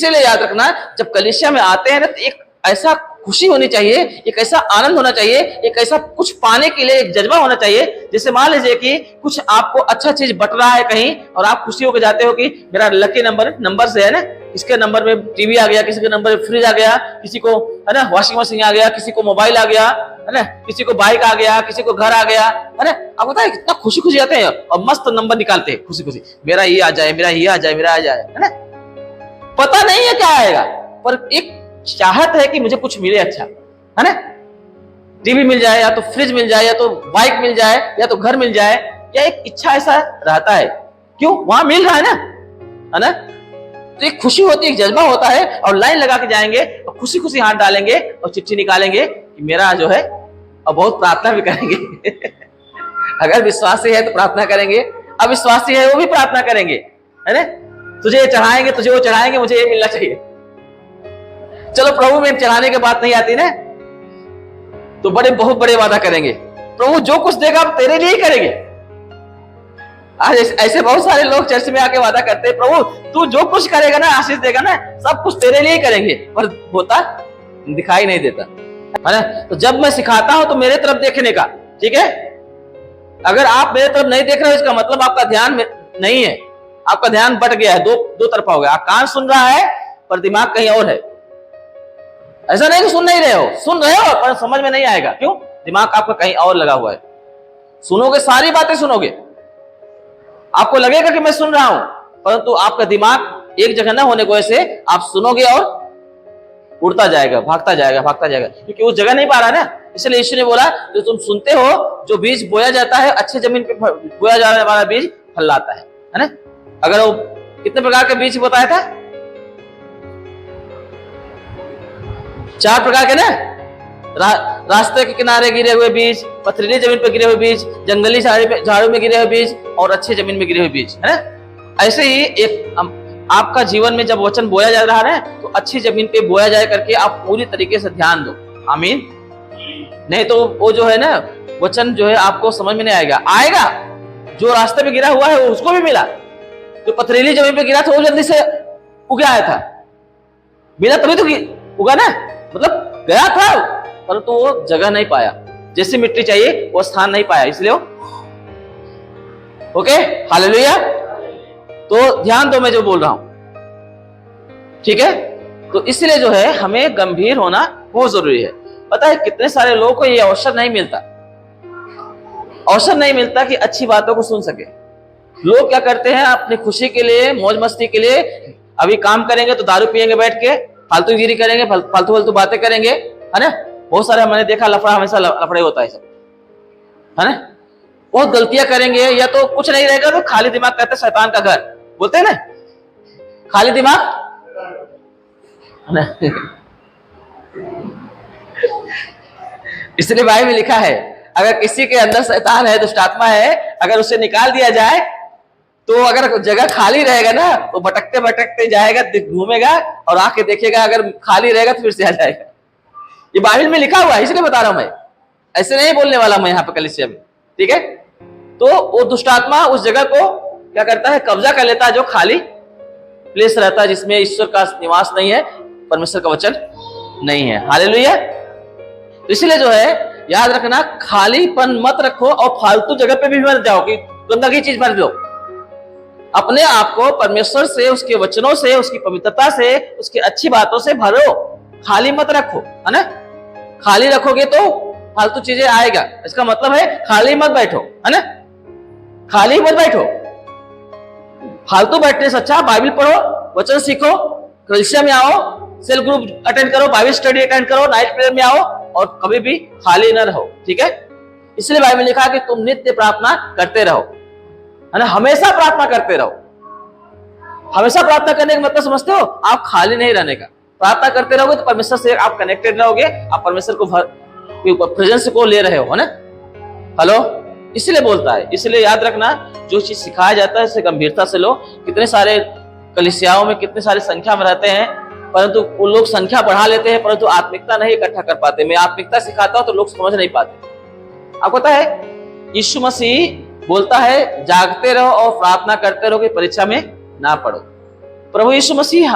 इसीलिए याद रखना, जब कलीसिया में आते हैं ना तो एक ऐसा खुशी होनी चाहिए, एक ऐसा आनंद होना चाहिए, एक ऐसा कुछ पाने के लिए एक जज्बा होना चाहिए। जैसे मान लीजिए कि कुछ आपको अच्छा चीज बट रहा है कहीं और आप खुशी होकर जाते हो कि मेरा लकी नंबर से है ना, इसके नंबर में टीवी आ गया, किसी के नंबर में फ्रिज आ गया, किसी को है ना वॉशिंग मशीन आ गया, किसी को मोबाइल आ गया, है ना, किसी को बाइक आ गया, किसी को घर आ गया, है ना। आप पता है कितना खुशी खुशी आते हैं और मस्त नंबर निकालते हैं खुशी खुशी, मेरा ये आ जाए, मेरा ये आ जाए, मेरा आ जाए, है ना। पता नहीं है क्या आएगा, पर एक चाहत है कि मुझे कुछ मिले अच्छा, है ना। टीवी मिल जाए, या तो फ्रिज मिल जाए, या तो बाइक मिल जाए, या तो घर मिल जाए, या एक इच्छा ऐसा रहता है। क्यों? वहां मिल रहा है ना। तो एक खुशी होती है, एक जज्बा होता है, और लाइन लगा के जाएंगे और खुशी खुशी हाथ डालेंगे और चिट्ठी निकालेंगे कि मेरा जो है, और बहुत प्रार्थना भी करेंगे अगर विश्वासी है तो प्रार्थना करेंगे, अविश्वासी है वो भी प्रार्थना करेंगे, है ना। तुझे ये चढ़ाएंगे, तुझे वो चढ़ाएंगे, मुझे ये मिलना चाहिए। चलो प्रभु में चढ़ाने की बात नहीं आती ना, तो बहुत बड़े वादा करेंगे। प्रभु जो कुछ देगा आप तेरे लिए ही करेंगे। आज ऐसे बहुत सारे लोग चर्च में आके वादा करते हैं, प्रभु तू जो कुछ करेगा ना, आशीष देगा ना, सब कुछ तेरे लिए ही करेंगे, पर होता दिखाई नहीं देता, है ना। तो जब मैं सिखाता हूं तो मेरे तरफ देखने का, ठीक है। अगर आप मेरे तरफ नहीं देख रहे हो, इसका मतलब आपका ध्यान नहीं है, आपका ध्यान बट गया है, दो तरफा हो गया। आप कान सुन रहा है पर दिमाग कहीं और है। ऐसा नहीं कि सुन नहीं रहे हो, सुन रहे हो पर समझ में नहीं आएगा। क्यों? दिमाग आपका कहीं और लगा हुआ है। सुनोगे, सारी बातें सुनोगे, आपको लगेगा कि मैं सुन रहा हूं, परंतु आपका दिमाग एक जगह ना होने की वजह से आप सुनोगे और उड़ता जाएगा, भागता जाएगा, क्योंकि उस जगह नहीं पा रहा ना। इसलिए यीशु ने बोला, जो तुम सुनते हो, जो बीज बोया जाता है, अच्छे जमीन पे बोया जाने वाला बीज फल लाता है ना। अगर वो कितने प्रकार के बीज बताया था? 4 प्रकार के ना। रास्ते के किनारे गिरे हुए बीज, पथरीली जमीन पर गिरे हुए बीज, जंगली झाड़ों में गिरे हुए बीज, और अच्छे जमीन में गिरे हुए बीज, है ना। ऐसे ही एक आपका जीवन में जब वचन बोया जा रहा है, तो अच्छी जमीन पे बोया जाए करके आप पूरी तरीके से ध्यान दो। आमीन। नहीं तो वो जो है ना, वचन जो है आपको समझ में नहीं आएगा। जो रास्ते में गिरा हुआ है उसको भी मिला, जो पथरीली जमीन पे गिरा था वो जल्दी से उग आया था, मिला तभी तो उगा ना, मतलब गया था, परंतु वो जगह नहीं पाया, जैसी मिट्टी चाहिए वो स्थान नहीं पाया, इसलिए ओके। हालेलुया। तो ध्यान दो मैं जो बोल रहा हूं, ठीक है। तो इसलिए जो है हमें गंभीर होना बहुत जरूरी है। पता है कितने सारे लोगों को ये अवसर नहीं मिलता कि अच्छी बातों को सुन सके। लोग क्या करते हैं, अपनी खुशी के लिए, मौज मस्ती के लिए, अभी काम करेंगे तो दारू पियेंगे बैठ के, फालतूगिरी करेंगे, फालतू बातें करेंगे, है ना। बहुत सारे मैंने देखा, लफड़ा हमेशा लफड़े होता है सब, है ना। बहुत गलतियां करेंगे, या तो कुछ नहीं रहेगा तो खाली दिमाग कहते हैं शैतान का घर, बोलते हैं ना, खाली दिमाग, है ना। इसलिए बाइबल में लिखा है, अगर किसी के अंदर शैतान है, दुष्ट आत्मा है, अगर उसे निकाल दिया जाए तो अगर जगह खाली रहेगा ना, तो भटकते भटकते जाएगा, घूमेगा और आके देखेगा, अगर खाली रहेगा तो फिर से आ जाएगा। ये बाइबल में लिखा हुआ है, इसलिए बता रहा हूं मैं, ऐसे नहीं बोलने वाला मैं यहाँ पे कलीसिया में, ठीक है। तो वो दुष्ट आत्मा उस जगह को क्या करता है, कब्जा कर लेता है, जो खाली प्लेस रहता है, जिसमें ईश्वर का निवास नहीं है, परमेश्वर का वचन नहीं है। हालेलुया। तो इसलिए जो है याद रखना, खालीपन मत रखो और फालतू जगह पे भी मत जाओ कि गंदगी चीज भर लो। अपने आप को परमेश्वर से, उसके वचनों से, उसकी पवित्रता से, उसकी अच्छी बातों से भरो, खाली मत रखो, है ना। खाली रखोगे तो फालतू चीजें आएगा, इसका मतलब है खाली मत बैठो, है ना। खाली मत बैठो, फालतू बैठने से अच्छा बाइबल पढ़ो, वचन सीखो, कलीसिया में आओ, सेल ग्रुप अटेंड करो, बाइबल स्टडी अटेंड करो, नाइट प्रेयर में आओ, और कभी भी खाली न रहो, ठीक है। इसलिए बाइबल में लिखा कि तुम नित्य प्रार्थना करते रहो, है ना। हमेशा प्रार्थना करते रहो। हमेशा प्रार्थना करने का मतलब समझते हो, आप खाली नहीं रहने का। प्रार्थना करते रहोगे तो परमेश्वर से आप कनेक्टेड रहोगे, आप परमेश्वर को प्रेजेंस को ले रहे हो, है ना। हेलो। इसलिए बोलता है, इसलिए याद रखना, जो चीज सिखाया जाता है उसे गंभीरता से लो। कितने सारे कलीसियाओं में कितने सारे संख्या में रहते हैं, परंतु वो लोग संख्या बढ़ा लेते हैं, परंतु आत्मिकता नहीं इकट्ठा कर पाते। मैं आत्मिकता सिखाता हूं तो लोग समझ नहीं पाते। आपको पता है यीशु मसीह बोलता है, जागते रहो और प्रार्थना करते रहो कि परीक्षा में ना पड़ो। प्रभु यीशु मसीह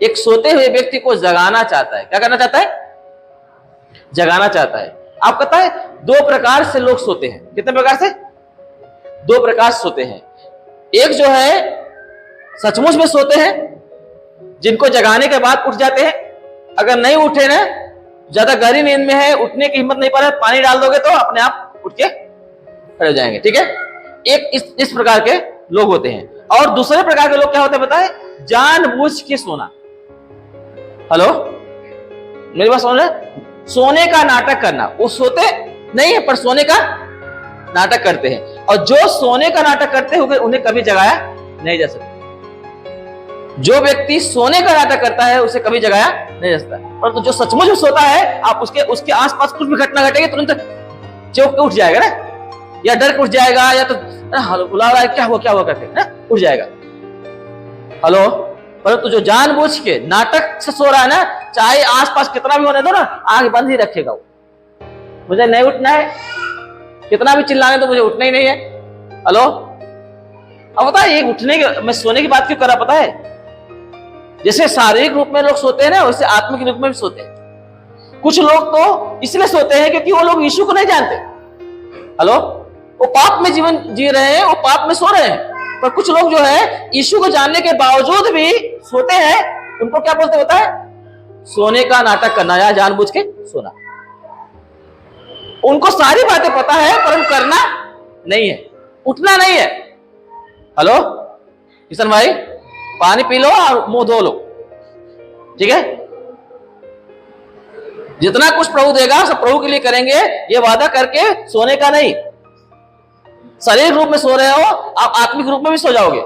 एक सोते हुए व्यक्ति को जगाना चाहता है। क्या करना चाहता है? जगाना चाहता है। आप पता है 2 प्रकार से लोग सोते हैं। कितने प्रकार से? 2 प्रकार से सोते हैं। एक जो है सचमुच में सोते हैं, जिनको जगाने के बाद उठ जाते हैं। अगर नहीं उठे ना, ज्यादा गहरी नींद में है, उठने की हिम्मत नहीं पा रहा, पानी डाल दोगे तो अपने आप उठ के खड़े हो जाएंगे। ठीक है, एक इस प्रकार के लोग होते हैं। और दूसरे प्रकार के लोग क्या होते हैं बताए? जानबूझ के सोना। हेलो, मेरी बात सुन रहे? सोने का नाटक करना। वो सोते नहीं है पर सोने का नाटक करते हैं। और जो सोने का नाटक करते हैं उन्हें कभी जगाया नहीं जा सकता। जो व्यक्ति सोने का नाटक करता है उसे कभी जगाया नहीं जा सकता। परंतु जो सचमुच में सोता है, आप उसके आसपास कुछ भी घटना घटेगी तुरंत चौंक के उठ जाएगा ना, या डर के उठ जाएगा, या तो बुला रहा है क्या हुआ करके ना उठ जाएगा। हेलो, परंतु जो जानबूझ के नाटक से सो रहा है ना, चाहे आसपास कितना भी होने दो ना, आंख बंद ही रखेगा। वो मुझे नहीं उठना है, कितना भी चिल्लाने तो मुझे उठना ही नहीं है। हेलो, अब पता है ये उठने की, मैं सोने की बात क्यों कर रहा पता है? जैसे शारीरिक रूप में लोग सोते हैं ना, वैसे आत्मिक रूप में भी सोते हैं। कुछ लोग तो इसलिए सोते हैं क्योंकि वो लोग यीशु को नहीं जानते। हेलो, वो पाप में जीवन जी रहे हैं, वो पाप में सो रहे हैं। पर कुछ लोग जो है यीशु को जानने के बावजूद भी सोते हैं। उनको क्या बोलते होता है? सोने का नाटक करना या जानबूझ के सोना। उनको सारी बातें पता है पर करना नहीं है, उठना नहीं है। हेलो किशन भाई, पानी पी लो और मुंह धो लो। ठीक है, जितना कुछ प्रभु देगा सब प्रभु के लिए करेंगे, ये वादा करके सोने का नहीं। शारीरिक रूप में सो रहे हो, आप आत्मिक रूप में भी सो जाओगे।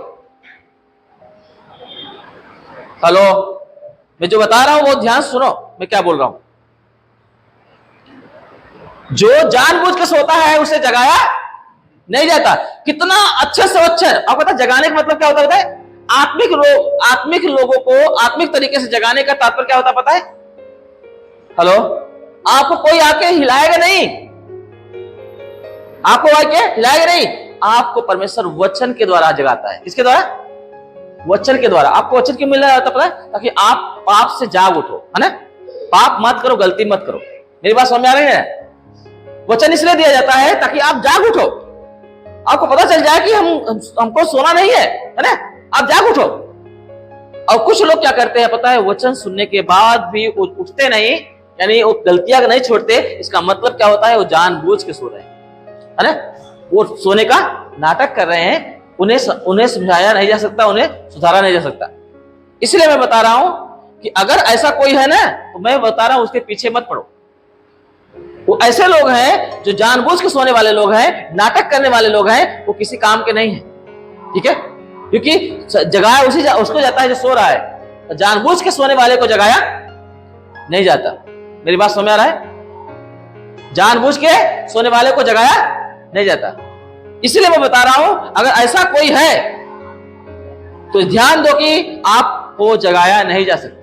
हेलो, मैं जो बता रहा हूं वो ध्यान सुनो, मैं क्या बोल रहा हूं। जो जानबूझ के सोता है उसे जगाया नहीं जाता। कितना अच्छे से अच्छा है। आपको पता जगाने का मतलब क्या होता है? आत्मिक लोगों को आत्मिक तरीके से जगाने का तात्पर्य क्या होता है पता है? हेलो, आपको कोई आके हिलाएगा नहीं, आपको आके हिलाएगा नहीं। आपको परमेश्वर वचन के द्वारा जगाता है। किसके द्वारा? वचन के द्वारा। आपको वचन क्यों मिल रहा होता पता है? ताकि आप पाप से जाग उठो, है ना? पाप मत करो, गलती मत करो। मेरी बात समझ आ रही है? वचन इसलिए दिया जाता है ताकि आप जाग उठो, आपको पता चल जाए कि हमको सोना नहीं है ना, आप जाग उठो। और कुछ लोग क्या करते हैं पता है? वचन सुनने के बाद भी उठते नहीं, यानी वो गलतियां नहीं छोड़ते। इसका मतलब क्या होता है? वो जानबूझ के सो रहे हैं, है ना? वो सोने का नाटक कर रहे हैं। उन्हें समझाया नहीं जा सकता, उन्हें सुधारा नहीं जा सकता। इसलिए मैं बता रहा हूं कि अगर ऐसा कोई है ना, तो मैं बता रहा हूं उसके पीछे मत पड़ो। वो ऐसे लोग हैं जो जानबूझ के सोने वाले लोग हैं, नाटक करने वाले लोग हैं, वो किसी काम के नहीं हैं। ठीक है, क्योंकि जगाया उसको जाता है जो सो रहा है, जानबूझ के सोने वाले को जगाया नहीं जाता। मेरी बात समझ आ रहा है? जानबूझ के सोने वाले को जगाया नहीं जाता। इसलिए मैं बता रहा हूं अगर ऐसा कोई है तो ध्यान दो कि आपको जगाया नहीं जा सकता।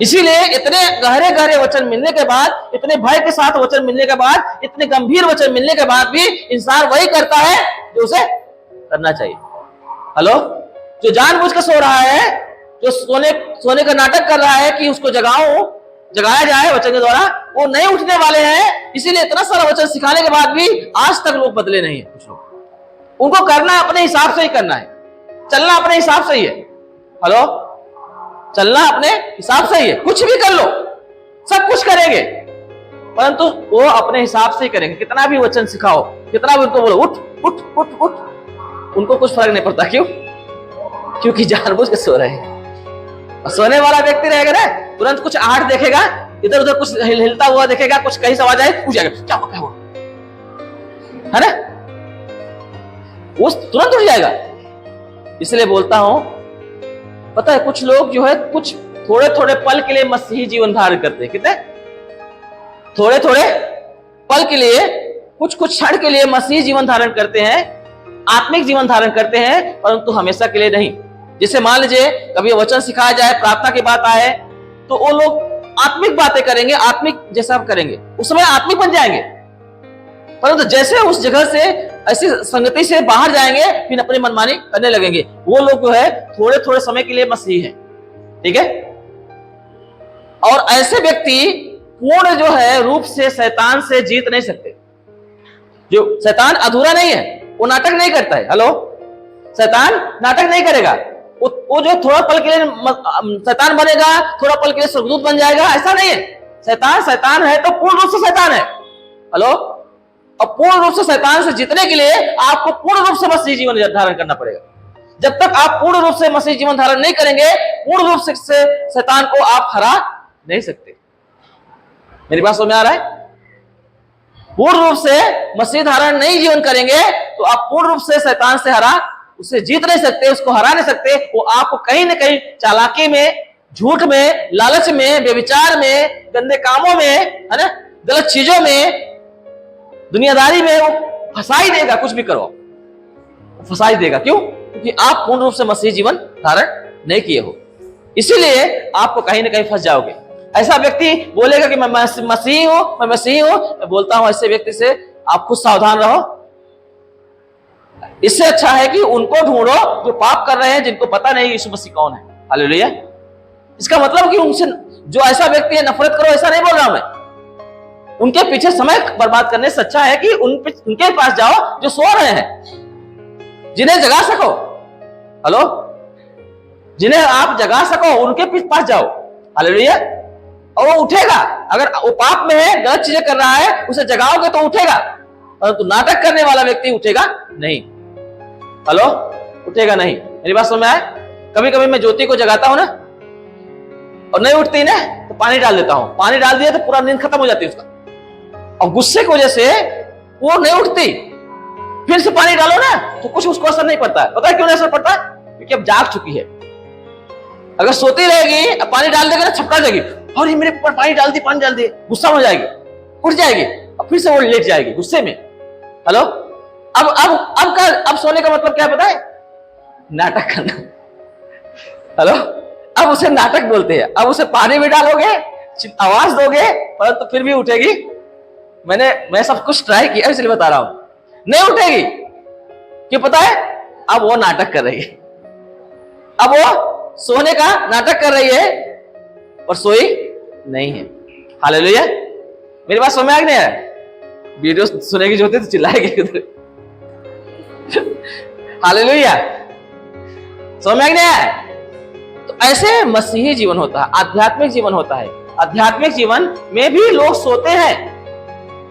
इसीलिए इतने गहरे गहरे वचन मिलने के बाद, इतने भय के साथ वचन मिलने के बाद, इतने गंभीर वचन मिलने के बाद भी इंसान वही करता है जो उसे करना चाहिए। हेलो, जो जानबूझ के सो रहा है, जो सोने का नाटक कर रहा है कि उसको जगाया जाए वचन के द्वारा, वो नहीं उठने वाले हैं। इसीलिए इतना सारा वचन सिखाने के बाद भी आज तक लोग बदले नहीं है। कुछ लोग, उनको करना अपने हिसाब से ही करना है, चलना अपने हिसाब से ही है। हेलो, चलना अपने हिसाब से ही है, कुछ भी कर लो, सब कुछ करेंगे, परंतु वो अपने हिसाब से ही करेंगे। कितना भी वचन सिखाओ, कितना भी उनको बोलो उठ उठ उठ उठ, उनको कुछ फर्क नहीं पड़ता। क्यों? क्योंकि जानबूझ के सो रहे हैं। और सोने वाला व्यक्ति रहेगा ना, तुरंत कुछ आहट देखेगा, इधर उधर कुछ हिलता हुआ देखेगा, कुछ कहीं से आवाज आए, पूछ जाएगा क्या हुआ, है ना? वो तुरंत उठ जाएगा। इसलिए बोलता हूं, पता है कुछ लोग जो है कुछ थोड़े थोड़े पल के लिए मसीही जीवन धारण करते हैं। कितने थोड़े थोड़े पल के लिए, कुछ क्षण के लिए मसीही जीवन धारण करते हैं, आत्मिक जीवन धारण करते हैं, परंतु हमेशा के लिए नहीं। जैसे मान लीजिए कभी वचन सिखाया जाए, प्रार्थना की बात आए, तो वो लोग आत्मिक बातें करेंगे, आत्मिक जैसा करेंगे, उस समय आत्मिक बन जाएंगे। परंतु जैसे उस जगह से, ऐसी संगति से बाहर जाएंगे, फिर अपनी मनमानी करने लगेंगे। वो लोग जो है थोड़े थोड़े समय के लिए मसीही है, ठीक है। और ऐसे व्यक्ति पूर्ण जो है रूप से शैतान से जीत नहीं सकते। जो शैतान अधूरा नहीं है, वो नाटक नहीं करता है। हेलो, शैतान नाटक नहीं करेगा। वो जो थोड़ा पल के लिए शैतान बनेगा, थोड़ा पल के लिए स्वर्गदूत बन जाएगा, ऐसा नहीं है। शैतान है तो पूर्ण रूप से शैतान है। हेलो, और पूर्ण रूप से शैतान से जीतने के लिए आपको पूर्ण रूप से मसीह जीवन धारण करना पड़ेगा। जब तक आप पूर्ण रूप से मसीह जीवन धारण नहीं करेंगे, पूर्ण रूप से शैतान को आप हरा नहीं सकते। मेरी बात समझ में आ रहा है? पूर्ण रूप से मसीह धारण नहीं जीवन करेंगे तो आप पूर्ण रूप से शैतान से उसे जीत नहीं सकते, उसको हरा नहीं सकते। वो आपको कहीं ना कहीं चालाकी में, झूठ में, लालच में, व्यभिचार में, गंदे कामों में, है ना, गलत चीजों में, दुनियादारी में वो फंसा ही देगा। कुछ भी करो फंसा ही देगा। क्यों? क्योंकि आप पूर्ण रूप से मसीह जीवन धारण नहीं किए हो, इसीलिए आपको कहीं ना कहीं फंस जाओगे। ऐसा व्यक्ति बोलेगा कि मैं मसीही हूं, मैं मसीही हूं। मैं बोलता हूं ऐसे व्यक्ति से आप खुद सावधान रहो। इससे अच्छा है कि उनको ढूंढो जो पाप कर रहे हैं, जिनको पता नहीं यीशु मसीह कौन है। हालेलुया। इसका मतलब कि उनसे जो ऐसा व्यक्ति है नफरत करो, ऐसा नहीं बोल रहा हूं मैं। उनके पीछे समय बर्बाद करने से अच्छा है कि उनके पास जाओ जो सो रहे हैं, जिन्हें जगा सको। हेलो, जिन्हें आप जगा सको उनके पास जाओ। हालेलुया। और वो उठेगा। अगर वो पाप में है, गलत चीजें कर रहा है, उसे जगाओगे तो उठेगा, परंतु नाटक करने वाला व्यक्ति उठेगा नहीं। हेलो, उठेगा नहीं। मेरी बात समझ में आए? कभी कभी मैं ज्योति को जगाता हूं ना, और नहीं उठती ना, तो पानी डाल देता हूं। पानी डाल दिया तो पूरा नींद खत्म हो जाती है उसका, और गुस्से की वजह से वो नहीं उठती। फिर से पानी डालो ना तो कुछ उसको असर नहीं पड़ता है। पता है क्यों नहीं असर पड़ता? क्योंकि अब जाग चुकी है। अगर सोती रहेगी, अब पानी डाल देगी ना, छपका जाएगी, और ये मेरे ऊपर पानी डाल दी, गुस्सा हो जाएगी, उठ जाएगी, और फिर से वो लेट जाएगी गुस्से में। हेलो, अब सोने का मतलब क्या पता है? नाटक करना। हेलो, अब उसे नाटक बोलते हैं। अब उसे पानी भी डालोगे, आवाज दोगे, परंतु फिर भी उठेगी। मैं सब कुछ ट्राई किया, इसलिए बता रहा हूं, नहीं उठेगी। क्यों पता है? अब वो नाटक कर रही है। अब वो सोने का नाटक कर रही है और सोई नहीं है। हालेलुया। मेरी बात समझ में आ गई है? वीडियो सुनेगी जो होती है तो चिल्लाएगी उधर। हालेलुया। समझ में आ गया है? तो ऐसे मसीही जीवन होता है, आध्यात्मिक जीवन होता है। आध्यात्मिक जीवन में भी लोग सोते हैं।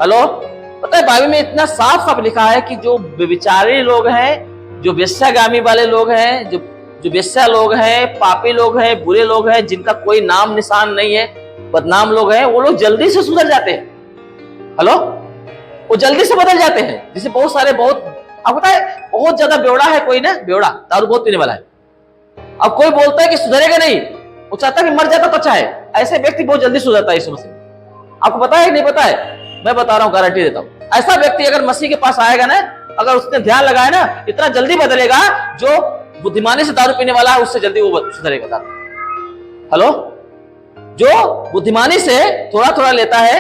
हेलो, पता है बाइबल में इतना साफ साफ लिखा है कि जो व्यभिचारी लोग हैं, जो वेश्यागामी वाले लोग हैं, जो वेश्या लोग हैं, पापी लोग हैं, बुरे लोग हैं, जिनका कोई नाम निशान नहीं है, बदनाम लोग हैं, वो लोग जल्दी से सुधर जाते हैं। हेलो, वो जल्दी से बदल जाते हैं। जैसे बहुत आपको पता है, बहुत ज्यादा बेवड़ा है कोई ना, बेवड़ा दारू बहुत पीने वाला है। अब कोई बोलता है कि सुधरेगा नहीं, वो चाहता है कि मर जाता तो अच्छा है। ऐसे व्यक्ति बहुत जल्दी सुधरता है यीशु मसीह। आपको पता है नहीं पता है? मैं बता रहा हूं, गारंटी देता हूं। ऐसा व्यक्ति अगर मसीह के पास आएगा ना, अगर उसने ध्यान लगाया ना, इतना जल्दी बदलेगा। जो बुद्धिमानी से दारू पीने वाला है, उससे जल्दी वो सुधरेगा दारू। हेलो, जो बुद्धिमानी से थोड़ा थोड़ा लेता है,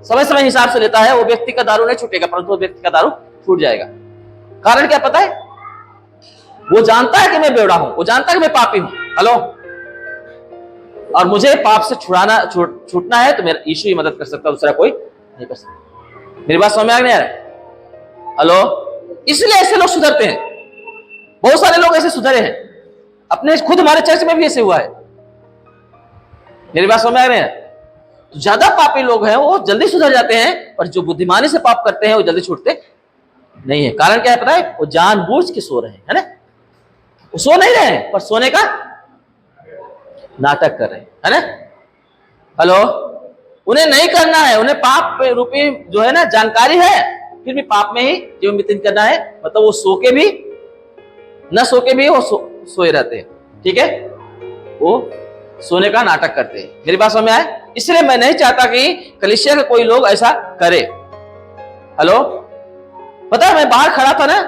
समय समय हिसाब से लेता है, वो व्यक्ति का दारू नहीं छूटेगा, परंतु वो व्यक्ति का दारू छूट जाएगा। कारण क्या पता है? वो जानता है कि मैं बेवड़ा हूं, वो जानता है कि मैं पापी हूं। हेलो, और मुझे पाप से छूटना है तो मेरा यीशु ही मदद कर सकता है, दूसरा कोई नहीं कर सकता। मेरी बात समझ में आ गई? हेलो, इसलिए ऐसे लोग सुधरते हैं। बहुत सारे लोग ऐसे सुधरे हैं, अपने खुद हमारे चर्च में भी ऐसे हुआ है। मेरी बात समझ में आ रही है? तो ज्यादा पापी लोग हैं वो जल्दी सुधर जाते हैं, और जो बुद्धिमानी से पाप करते हैं वो जल्दी छूटते नहीं है। कारण क्या है पता है? वो जानबूझ के सो रहे हैं, है ना? वो सो नहीं रहे हैं, पर सोने का नाटक कर रहे हैं, है ना? हेलो, उन्हें नहीं करना है, उन्हें पाप रूपी जो है ना जानकारी है, फिर भी पाप में ही जीवन व्यतीत करना है। मतलब वो सो के भी न सो के भी वो सोए रहते हैं। ठीक है, वो सोने का नाटक करते हैं। मेरी बात समझ में आए? इसलिए मैं नहीं चाहता कि कलीसिया के कोई लोग ऐसा करे। हेलो, पता है मैं बाहर खड़ा था ना,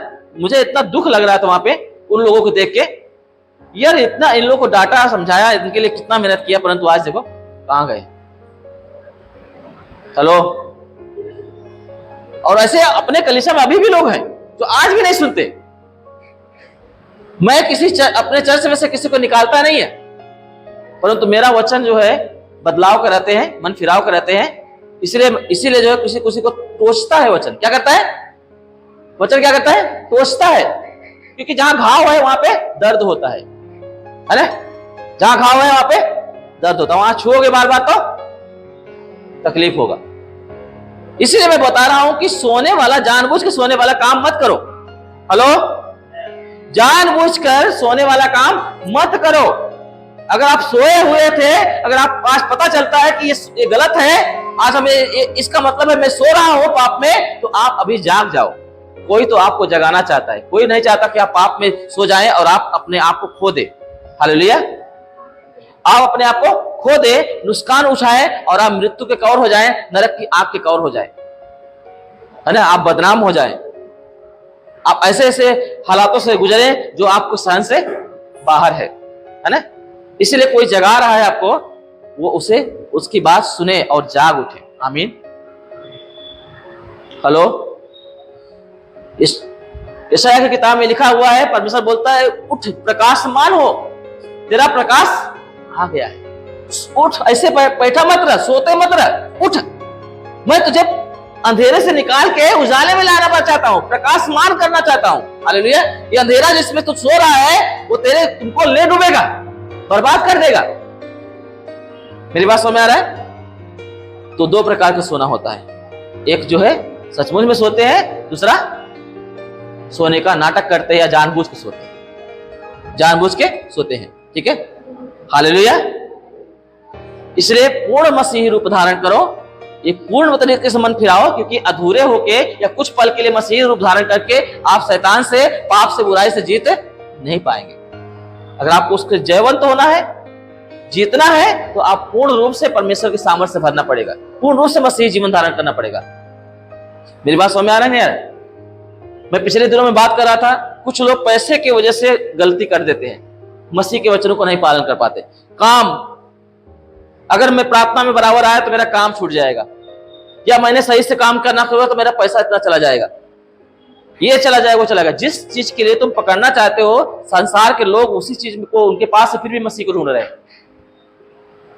मुझे इतना दुख लग रहा था वहां पे उन लोगों को देख के। यार, इतना इन लोगों को डांटा, समझाया, इनके लिए कितना मेहनत किया, परंतु आज देखो कहां गए। हेलो, और ऐसे अपने कलीसिया में अभी भी लोग हैं जो आज भी नहीं सुनते। मैं अपने चर्च में से किसी को निकालता नहीं है, परंतु मेरा वचन जो है बदलाव कर रहते हैं, मन फिराव कर रहते हैं। इसीलिए जो है किसी किसी को टोचता है वचन। क्या करता है? वचन क्या करता है? टोचता है। क्योंकि जहां घाव है वहां पे दर्द होता है ना? जहां घाव है वहां पे दर्द होता है, वहां छुओगे बार बार तो तकलीफ होगा। इसीलिए मैं बता रहा हूं कि सोने वाला, जानबूझ के सोने वाला काम मत करो। हेलो, जानबूझकर सोने वाला काम मत करो। अगर आप सोए हुए थे, अगर आप आज पता चलता है कि ये गलत है, आज हमें इसका मतलब है मैं सो रहा हूं पाप में, तो आप अभी जाग जाओ। कोई तो आपको जगाना चाहता है, कोई नहीं चाहता कि आप पाप में सो जाएं और आप अपने आप को खो दे। हालेलुया। आप अपने आप को खो दे, नुकसान उठाएं और आप मृत्यु के कौर हो जाएं, नरक की आग के कौर हो जाएं, है ना? आप बदनाम हो जाएं। आप ऐसे ऐसे हालातों से गुजरे जो आपको सहन से बाहर है ना? इसलिए कोई जगा रहा है आपको, वो उसे उसकी बात सुने और जाग उठे। आमीन। हेलो, इस यशायाह की किताब में लिखा हुआ है, परमेश्वर बोलता है उठ प्रकाशमान हो, तेरा प्रकाश आ गया है। उठ, ऐसे बैठा मत रह, सोते मत रह, उठ। मैं तुझे अंधेरे से निकाल के उजाले में लाना चाहता हूं, प्रकाशमान करना चाहता हूं। हालेलुया। ये अंधेरा जिसमें तू सो रहा है वो तुमको ले डूबेगा, बर्बाद कर देगा। मेरी बात समझ में आ रहा है? तो दो प्रकार का सोना होता है, एक जो है सचमुच में सोते हैं, दूसरा सोने का नाटक करते हैं या जानबूझ के सोते हैं, जानबूझ के सोते हैं। ठीक है, हालेलुया। इसलिए पूर्ण मसीही रूप धारण करो, एक पूर्ण तरीके से मन फिराओ, क्योंकि अधूरे होके या कुछ पल के लिए मसीही रूप धारण करके आप शैतान से, पाप से, बुराई से जीत नहीं पाएंगे। अगर आपको उसके जयवंत होना है, जीतना है, तो आप पूर्ण रूप से परमेश्वर की सामर्थ्य से भरना पड़ेगा, पूर्ण रूप से मसीही जीवन धारण करना पड़ेगा। मेरी बात समझ में आ रहा है यार? मैं पिछले दिनों में बात कर रहा था, कुछ लोग पैसे की वजह से गलती कर देते हैं, मसीह के वचनों को नहीं पालन कर पाते। काम, अगर मैं प्रार्थना में बराबर आया तो मेरा काम छूट जाएगा, या मैंने सही से काम करना शुरू तो मेरा पैसा इतना चला जाएगा, ये चला जाएगा, वो चला जाएगा। जिस चीज के लिए तुम पकड़ना चाहते हो, संसार के लोग उसी चीज को उनके पास है, फिर भी मसीह को ढूंढ रहे हैं।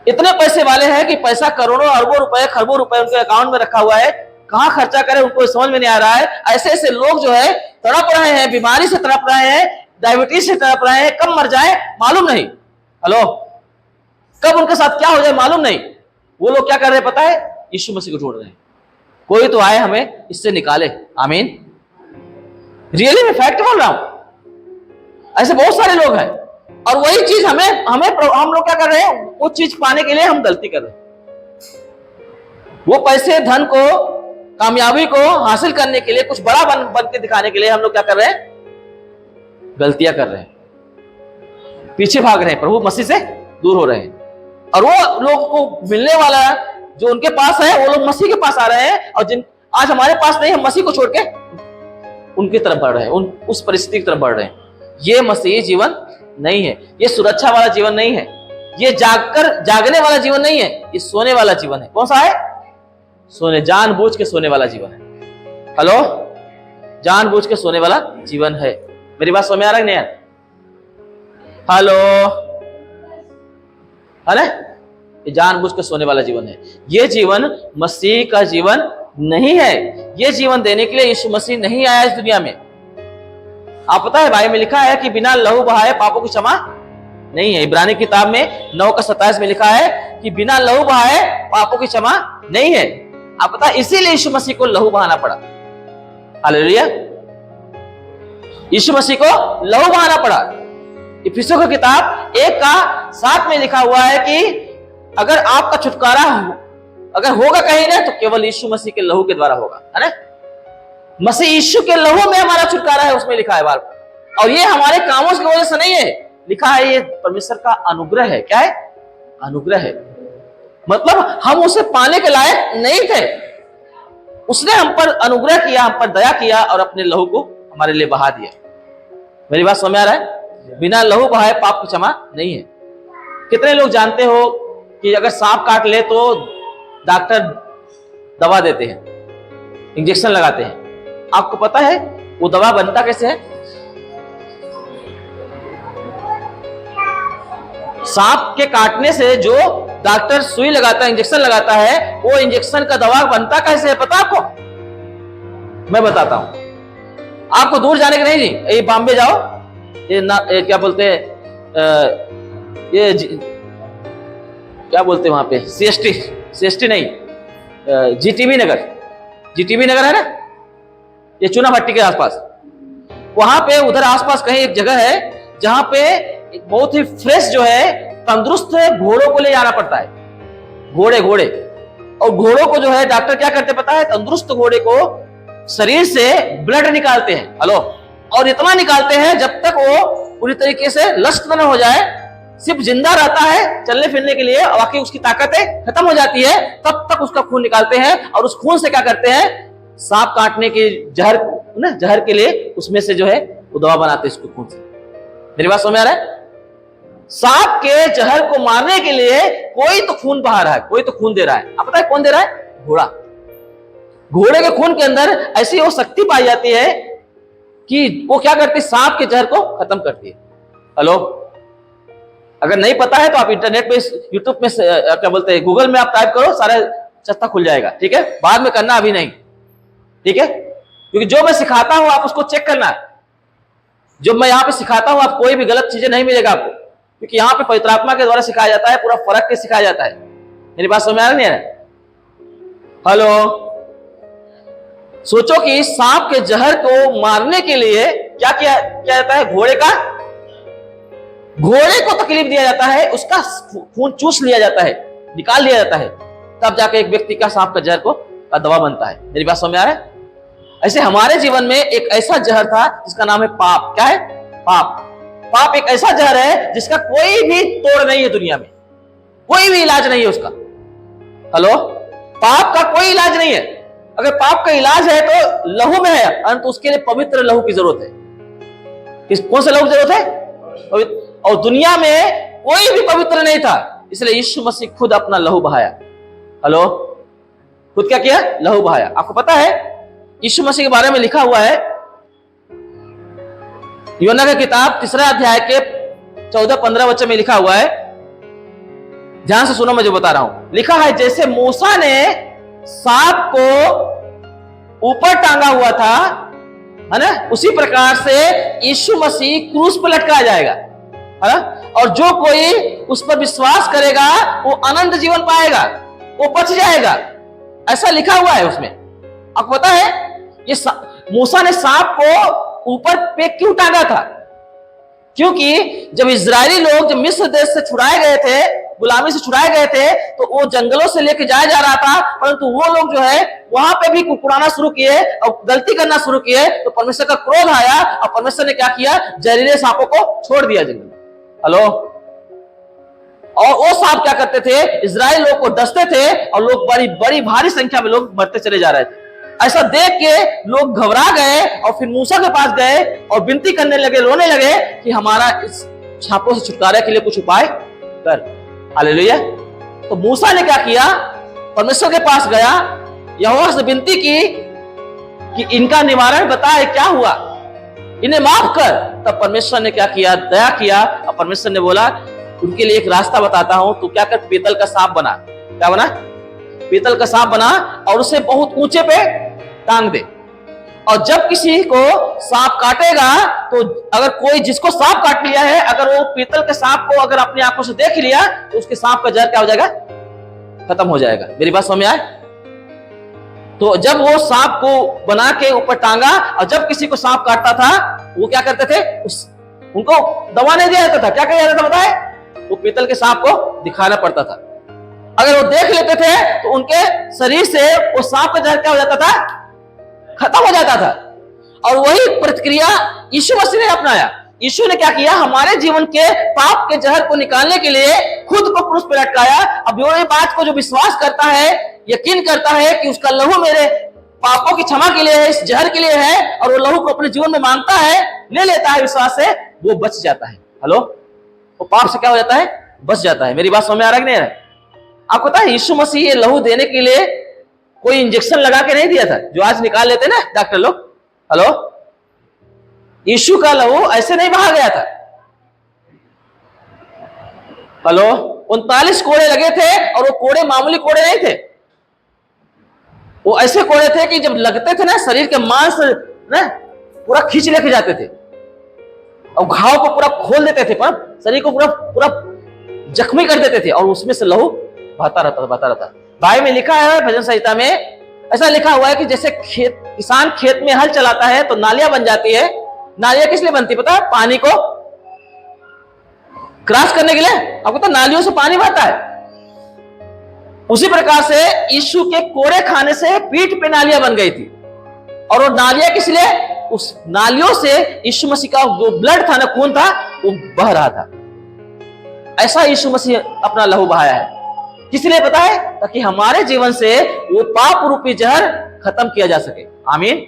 इतने पैसे वाले हैं कि पैसा करोड़ों अरबों रुपए, खरबों रुपए उनके अकाउंट में रखा हुआ है, कहां खर्चा करें उनको समझ में नहीं आ रहा है। ऐसे ऐसे लोग जो है तड़प रहे हैं, बीमारी से तड़प रहे हैं, डायबिटीज से तड़प रहे हैं, कब मर जाए मालूम नहीं। हेलो, कब उनके साथ क्या हो जाए मालूम नहीं। वो लोग क्या कर रहे हैं पता है? यीशु मसीह को ढूंढ रहे हैं। कोई तो आए हमें इससे निकाले। आमीन। रियली मैं फैक्ट बोल रहा हूं, ऐसे बहुत सारे लोग हैं, और वही चीज हम लोग क्या कर रहे हैं, वो चीज पाने के लिए हम गलती कर रहे हैं। वो पैसे, धन को, कामयाबी को हासिल करने के लिए, कुछ बड़ा बन के दिखाने के लिए हम लोग क्या कर रहे हैं? गलतियां कर रहे हैं, पीछे भाग रहे हैं, प्रभु मसीह से दूर हो रहे हैं। और वो लोग को मिलने वाला जो उनके पास है, वो लोग मसीह के पास आ रहे हैं, और जिन आज हमारे पास नहीं, हम मसीह को छोड़ के उनकी तरफ बढ़ रहे हैं, उस परिस्थिति की तरफ बढ़ रहे हैं। ये मसीही जीवन नहीं है, ये सुरक्षा वाला जीवन नहीं है, ये जागने वाला जीवन नहीं है, ये सोने वाला जीवन है। कौन सा है? सोने, जानबूझ के सोने वाला जीवन है। हेलो, जानबूझ के सोने वाला जीवन है। मेरी बात समझ में आ रहा है नहीं यार? हेलो, है ना? ये जानबूझ के सोने वाला जीवन है। ये जीवन मसीह का जीवन नहीं है। ये जीवन देने के लिए यीशु मसीह नहीं आया इस दुनिया में। आप पता है, बाइबल में लिखा है कि बिना लहू बहाए पापों की क्षमा नहीं है। इब्रानी किताब में 9:27 में लिखा है कि बिना लहू बहाए पापों की क्षमा नहीं है। आप पता है, इसीलिए यीशु मसीह को लहू बहाना पड़ा। हालेलुया। यीशु मसीह को लहू बहाना पड़ा। इफिसियों की किताब 1:7 में लिखा हुआ है कि अगर आपका छुटकारा अगर होगा कहीं ना, तो केवल यीशु मसीह के लहू के द्वारा होगा, है ना? मसीह यीशु के लहू में हमारा छुटकारा है, उसमें लिखा है बार। और ये हमारे कामों की वजह से नहीं है, लिखा है ये परमेश्वर का अनुग्रह है। क्या है? अनुग्रह है। मतलब हम उसे पाने के लायक नहीं थे, उसने हम पर अनुग्रह किया, हम पर दया किया और अपने लहू को हमारे लिए बहा दिया। मेरी बात समझ में आ रहा है? बिना लहू बहाए पाप की क्षमा नहीं है। कितने लोग जानते हो कि अगर सांप काट ले तो डॉक्टर दवा देते हैं, इंजेक्शन लगाते हैं। आपको पता है वो दवा बनता कैसे है? सांप के काटने से जो डॉक्टर सुई लगाता है, इंजेक्शन लगाता है, वो इंजेक्शन का दवा बनता कैसे है पता आपको? मैं बताता हूं। आपको दूर जाने के नहीं जी, ये बॉम्बे जाओ, ये क्या बोलते हैं, क्या बोलते हैं वहां पे, सीएसटी नहीं, जीटीबी नगर है ना, ये चूना भट्टी के आसपास, वहां पे उधर आसपास कहीं एक जगह है जहां पे एक बहुत ही फ्रेश जो है तंदुरुस्त घोड़ों को ले जाना पड़ता है। घोड़े और घोड़ों को जो है डॉक्टर क्या करते पता है, तंदुरुस्त घोड़े को शरीर से ब्लड निकालते हैं, हेलो, और इतना निकालते हैं जब तक वो पूरी तरीके से लस्ट न हो जाए, सिर्फ जिंदा रहता है चलने फिरने के लिए, बाकी उसकी ताकतें खत्म हो जाती है, तब तक उसका खून निकालते हैं। और उस खून से क्या करते हैं, सांप काटने के जहर के लिए उसमें से जो है वो दवा बनाते हैं इसको खून से। मेरी बात समझ आ रहा है? सांप के जहर को मारने के लिए कोई तो खून बहा रहा है, कोई तो खून दे रहा है। आप पता है कौन दे रहा है? घोड़े के खून के अंदर ऐसी वो शक्ति पाई जाती है कि वो क्या करती है, सांप के जहर को खत्म करती है। हेलो, अगर नहीं पता है तो आप इंटरनेट पे, यूट्यूब में क्या बोलते हैं, गूगल में आप टाइप करो, सारा चस्ता खुल जाएगा। ठीक है, बाद में करना, अभी नहीं, ठीक है? क्योंकि जो मैं सिखाता हूं आप उसको चेक करना। जो मैं यहाँ पे सिखाता हूं, आप कोई भी गलत चीजें नहीं मिलेगा आपको, क्योंकि यहाँ पे पवित्र आत्मा के द्वारा सिखाया जाता है, पूरा फर्क के सिखाया जाता है। मेरी बात समझ आ रही है? हेलो, सोचो कि सांप के जहर को मारने के लिए क्या किया जाता है, घोड़े को तकलीफ दिया जाता है, उसका खून चूस लिया जाता है, निकाल लिया जाता है, तब जाके एक व्यक्ति का सांप का जहर का दवा बनता है। मेरी बात समझ में आ रहा है? ऐसे हमारे जीवन में एक ऐसा जहर था जिसका नाम है पाप। क्या है? पाप एक ऐसा जहर है जिसका कोई भी तोड़ नहीं है दुनिया में, कोई भी इलाज नहीं है उसका। हेलो, पाप का कोई इलाज नहीं है। अगर पाप का इलाज है तो लहू में है, परंतु उसके लिए पवित्र लहू की जरूरत है। कौन से लहू की जरूरत है? पवित्र। और दुनिया में कोई भी पवित्र नहीं था, इसलिए यीशु मसीह खुद अपना लहू बहाया। हेलो, खुद क्या किया? लहू बहाया। आपको पता है यीशु मसीह के बारे में लिखा हुआ है यूहन्ना की किताब 3 अध्याय के 14-15 वचन में लिखा हुआ है, ध्यान से सुनो मैं जो बता रहा हूं। लिखा है, जैसे मूसा ने सांप को ऊपर टांगा हुआ था, है ना, उसी प्रकार से यीशु मसीह क्रूस पर लटकाया जाएगा, है ना, और जो कोई उस पर विश्वास करेगा वो अनंत जीवन पाएगा, वो बच जाएगा। ऐसा लिखा हुआ है उसमें। आपको पता है ये मूसा ने सांप को ऊपर पे क्यों टांगा था? क्योंकि जब इजरायली लोग जब मिस्र देश से छुड़ाए गए थे, गुलामी से छुड़ाए गए थे, तो वो जंगलों से लेके जाया जा रहा था, परंतु वो लोग जो है वहां पे भी कुकुराना शुरू किए और गलती करना शुरू किए, तो परमेश्वर का क्रोध आया और परमेश्वर ने क्या किया? जहरीले सांपों को छोड़ दिया जंगल में। हेलो, और वो सांप क्या करते थे? इजराइल लोग को डसते थे और लोग बड़ी भारी संख्या में लोग मरते चले जा रहे थे। ऐसा देख के लोग घबरा गए और फिर मूसा के पास गए और विनती करने लगे, रोने लगे कि हमारा इस सांपों से छुटकारे के लिए कुछ उपाय कर। हालेलुया। तो मूसा ने क्या किया? परमेश्वर के पास गया, यहोवा से विनती की कि इनका निवारण बताए, क्या हुआ, इन्हें माफ कर। तब परमेश्वर ने क्या किया? दया किया, और परमेश्वर ने बोला उनके लिए एक रास्ता बताता हूं, तू क्या कर, पीतल का सांप बना। क्या बना? पीतल का सांप बना और उसे बहुत ऊंचे पे टांग दे, और जब किसी को सांप काटेगा तो अगर कोई जिसको सांप काट लिया है, अगर वो पीतल के सांप को अगर अपनी आंखों से देख लिया तो उसके सांप का जहर क्या हो जाएगा? खत्म हो जाएगा। मेरी बात समझ में आए? तो जब वो सांप को बना के ऊपर टांगा, और जब किसी को सांप काटता था वो क्या करते थे? उनको दवा नहीं दिया जाता था। क्या किया जाता था बताए? वो पीतल के सांप को दिखाना पड़ता था। अगर वो देख लेते थे तो उनके शरीर से वो सांप का जहर क्या हो जाता था? खत्म हो जाता था। और वही प्रतिक्रिया यीशु मसीह ने अपनाया। यीशु ने क्या किया? हमारे जीवन के पाप के जहर को निकालने के लिए खुद को क्रूस पर लटकाया। अब ये बात को जो विश्वास करता है, यकीन करता है कि उसका लहू मेरे पापों की क्षमा के लिए है, इस जहर के लिए है, और वो लहू को अपने जीवन में मांगता है, ले लेता है विश्वास से, वो बच जाता है। हेलो, वो पाप से क्या हो जाता है? बच जाता है। मेरी बात समझ में आ रहा है कि नहीं? आपको पता है यीशु मसीह ये लहू देने के लिए कोई इंजेक्शन लगा के नहीं दिया था, जो आज निकाल लेते ना डॉक्टर लोग। हेलो, यीशु का लहू ऐसे नहीं बहा गया था। हेलो, 39 कोड़े लगे थे और वो कोड़े मामूली कोड़े नहीं थे। वो ऐसे कोड़े थे कि जब लगते थे ना शरीर के मांस ना पूरा खींच लेके जाते थे और घाव को पूरा खोल देते थे, पर शरीर को पूरा पूरा जख्मी कर देते थे और उसमें से लहू बहता रहता। बाइबल में लिखा है, भजन संहिता में ऐसा लिखा हुआ है कि जैसे किसान खेत में हल चलाता है तो नालियां बन जाती है। नालियां किस लिए बनती पता है? पानी को क्रॉस करने के लिए। आपको तो नालियों से पानी बहता है। उसी प्रकार से यीशु के कोड़े खाने से पीठ पे नालियां बन गई थी। और वो नालियां किस लिए? उस नालियों से यीशु मसीह का जो ब्लड था ना, खून था, वो बह रहा था। ऐसा यीशु मसीह अपना लहू बहाया है। किस लिए पता है? ताकि हमारे जीवन से वो पाप रूपी जहर खत्म किया जा सके। आमीन।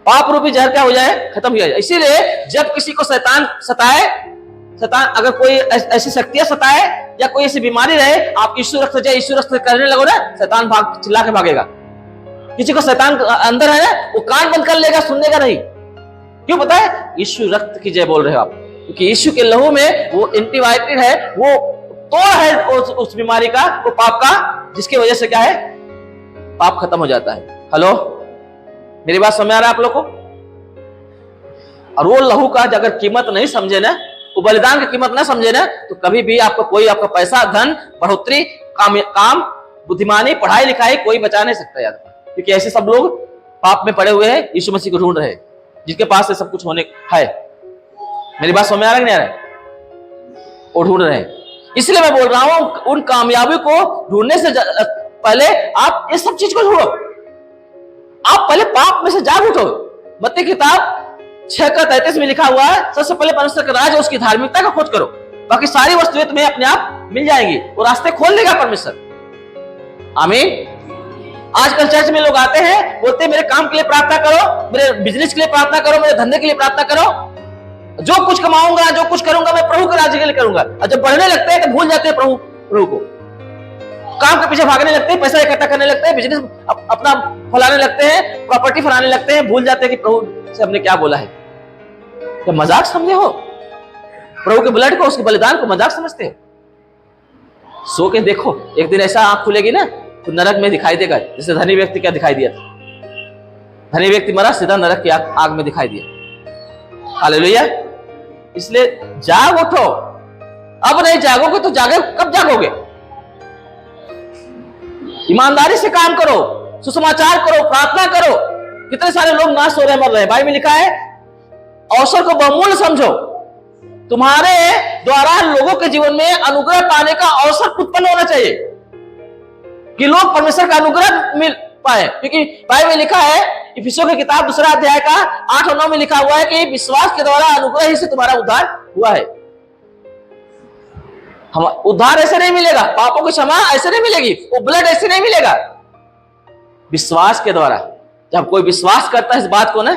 पाप रूपी जहर क्या हो जाए? खत्म किया जाए। इसीलिए जब किसी को शैतान सताए, शैतान अगर कोई ऐसी शक्तियां सताए या कोई ऐसी बीमारी रहे, आप यीशु रक्त से यीशु रक्त करने लगो ना, शैतान भाग चिल्ला के भागेगा। किसी को शैतान अंदर है ना, वो कान बंद कर लेगा, सुनने का नहीं। क्यों पता है? यीशु रक्त की जय बोल रहे हो आप, क्योंकि यीशु के लहू में वो एंटीबायोटिक है, वो तोड़ है उस बीमारी का, वो पाप का, जिसकी वजह से क्या है? पाप खत्म हो जाता है। हेलो, मेरी बात समझ आ रहा है आप लोग को? और वो लहू का अगर कीमत नहीं समझे ना, वो बलिदान की कीमत ना समझे ना, तो कभी भी आपको कोई आपका पैसा, धन, बढ़ोतरी, काम, बुद्धिमानी, पढ़ाई लिखाई कोई बचा नहीं सकता यार। क्योंकि ऐसे सब लोग पाप में पड़े हुए हैं, यीशु मसीह को ढूंढ रहे हैं, जिसके पास से सब कुछ होने है। मेरी बात समझ आ रहा है नहीं आ रहा है? वो ढूंढ रहे हैं। इसलिए मैं बोल रहा हूं, उन कामयाबी को ढूंढने से पहले आप इस सब चीज को ढूंढो। आप पहले पाप में से जाग उठो। मत्ती किताब 6:33 में लिखा हुआ है, सबसे पहले परमेश्वर का राज और उसकी धार्मिकता का खोज करो, बाकी सारी वस्तुएं तुम्हें अपने आप मिल जाएंगी। वो रास्ते खोल देगा परमेश्वर। आमीन। आजकल चर्च में लोग आते हैं, बोलते हैं मेरे काम के लिए प्रार्थना करो, मेरे बिजनेस के लिए प्रार्थना करो, मेरे धंधे के लिए प्रार्थना करो, जो कुछ कमाऊंगा, जो कुछ करूंगा, मैं प्रभु के राज्य के लिए करूंगा। और जब बढ़ने लगते हैं तो भूल जाते हैं प्रभु को, काम के पीछे भागने लगते हैं, पैसा इकट्ठा करने लगते हैं, बिजनेस अपना फैलाने लगते हैं, प्रॉपर्टी फैलाने लगते हैं, भूल जाते हैं कि प्रभु से हमने क्या बोला है। क्या मजाक समझे हो? प्रभु के ब्लड को, उसके बलिदान को मजाक समझते हो? सो के देखो, एक दिन ऐसा आंख खुलेगी ना तो नरक में दिखाई देगा, जैसे धनी व्यक्ति क्या दिखाई दिया था। धनी व्यक्ति मरा, सीधा नरक की आग में दिखाई दिया। हालेलुया। इसलिए जाग उठो। अब नहीं जागोगे तो कब जागोगे? ईमानदारी से काम करो, सुसमाचार करो, प्रार्थना करो। कितने सारे लोग ना सो रहे, मर रहे। बाइबल में लिखा है, अवसर को बहुमूल्य समझो। तुम्हारे द्वारा लोगों के जीवन में अनुग्रह पाने का अवसर उत्पन्न होना चाहिए कि लोग परमेश्वर का अनुग्रह मिल पाए। क्योंकि बाइबल में लिखा है, इफिसियों की किताब 2 अध्याय का 8 और 9 में लिखा हुआ है कि विश्वास के द्वारा अनुग्रह ही से तुम्हारा उद्धार हुआ है। हम उद्धार ऐसे नहीं मिलेगा, पापों की क्षमा ऐसे नहीं मिलेगी, वो ब्लड ऐसे नहीं मिलेगा। विश्वास के द्वारा, जब कोई विश्वास करता है इस बात को ना,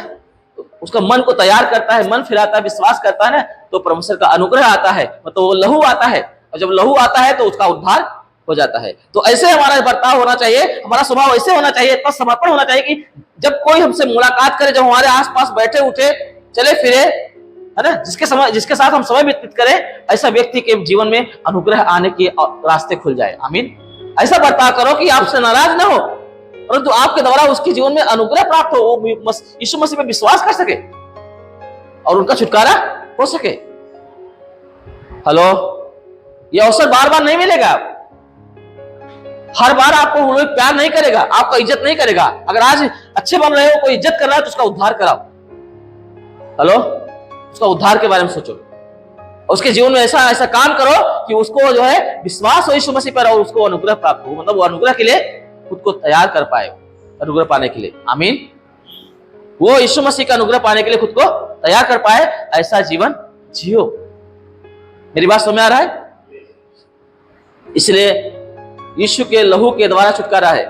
तो उसका मन को तैयार करता है, मन फिराता है, विश्वास करता है ना, तो परमेश्वर का अनुग्रह आता है, मतलब वो लहू आता है। और जब लहू आता है तो उसका उद्धार हो जाता है। तो ऐसे हमारा बर्ताव होना चाहिए, हमारा स्वभाव ऐसे होना चाहिए, इतना समर्पण होना चाहिए कि जब कोई हमसे मुलाकात करे, जब हमारे आसपास बैठे उठे, चले फिरे, है ना, जिसके साथ हम समय व्यतीत करें, ऐसा व्यक्ति के जीवन में अनुग्रह आने के रास्ते खुल जाए। आमीन। ऐसा बर्ताव करो कि आपसे नाराज ना हो, परंतु आपके द्वारा उसके जीवन में अनुग्रह प्राप्त हो, वो यीशु मसीह पे विश्वास कर सके और उनका छुटकारा हो सके। हेलो, ये अवसर बार बार नहीं मिलेगा। हर बार आपको वो लोग प्यार नहीं करेगा, आपका इज्जत नहीं करेगा। अगर आज अच्छे बन रहे हो, कोई इज्जत कर रहा है तो उसका उद्धार कराओ। हेलो, उसका उद्धार के बारे में सोचो, उसके जीवन में ऐसा काम करो कि उसको जो है विश्वास हो यीशु मसीह पर और उसको अनुग्रह प्राप्त हो, मतलब वो अनुग्रह के लिए खुद को तैयार कर पाए, अनुग्रह पाने के लिए। आमीन। वो यीशु मसीह का अनुग्रह पाने के लिए खुद को तैयार कर पाए, ऐसा जीवन जियो। मेरी बात समझ में आ रहा है? इसलिए यीशु के लहू के द्वारा छुटकारा है।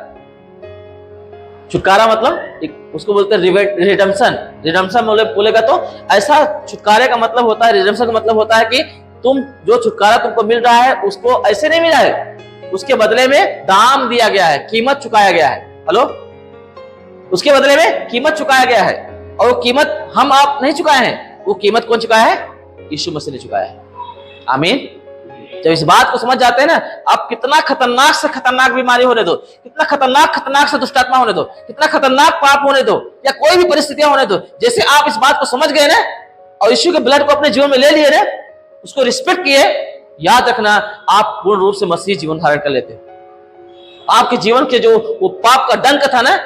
छुटकारा मतलब उसको बोलते हैं रिडेम्पशन। रिडेम्पशन बोलेगा तो ऐसा छुटकारे का मतलब होता है, रिडेम्पशन का मतलब होता है कि तुम जो छुटकारा तुमको मिल रहा है उसको ऐसे नहीं मिला है, उसके बदले में दाम दिया गया है, कीमत चुकाया गया है। हेलो, उसके बदले में कीमत चुकाया गया है, और वो कीमत हम आप नहीं चुकाए हैं, वो कीमत कौन चुकाया है? यीशु मसीह ने चुकाया है। आमीन। जब इस बात को समझ जाते हैं ना, आप कितना खतरनाक से खतरनाक बीमारी होने दो, कितना खतरनाक से दुष्टात्मा होने दो, कितना खतरनाक पाप होने दो, या कोई भी परिस्थितियां होने दो, जैसे आप इस बात को समझ गए ना और यीशु के ब्लड को अपने जीवन में ले लिए ना, उसको रिस्पेक्ट किए, याद रखना आप पूर्ण रूप से मसीह जीवन धारण कर लेते हो। आपके जीवन के जो वो पाप का डंक था ना,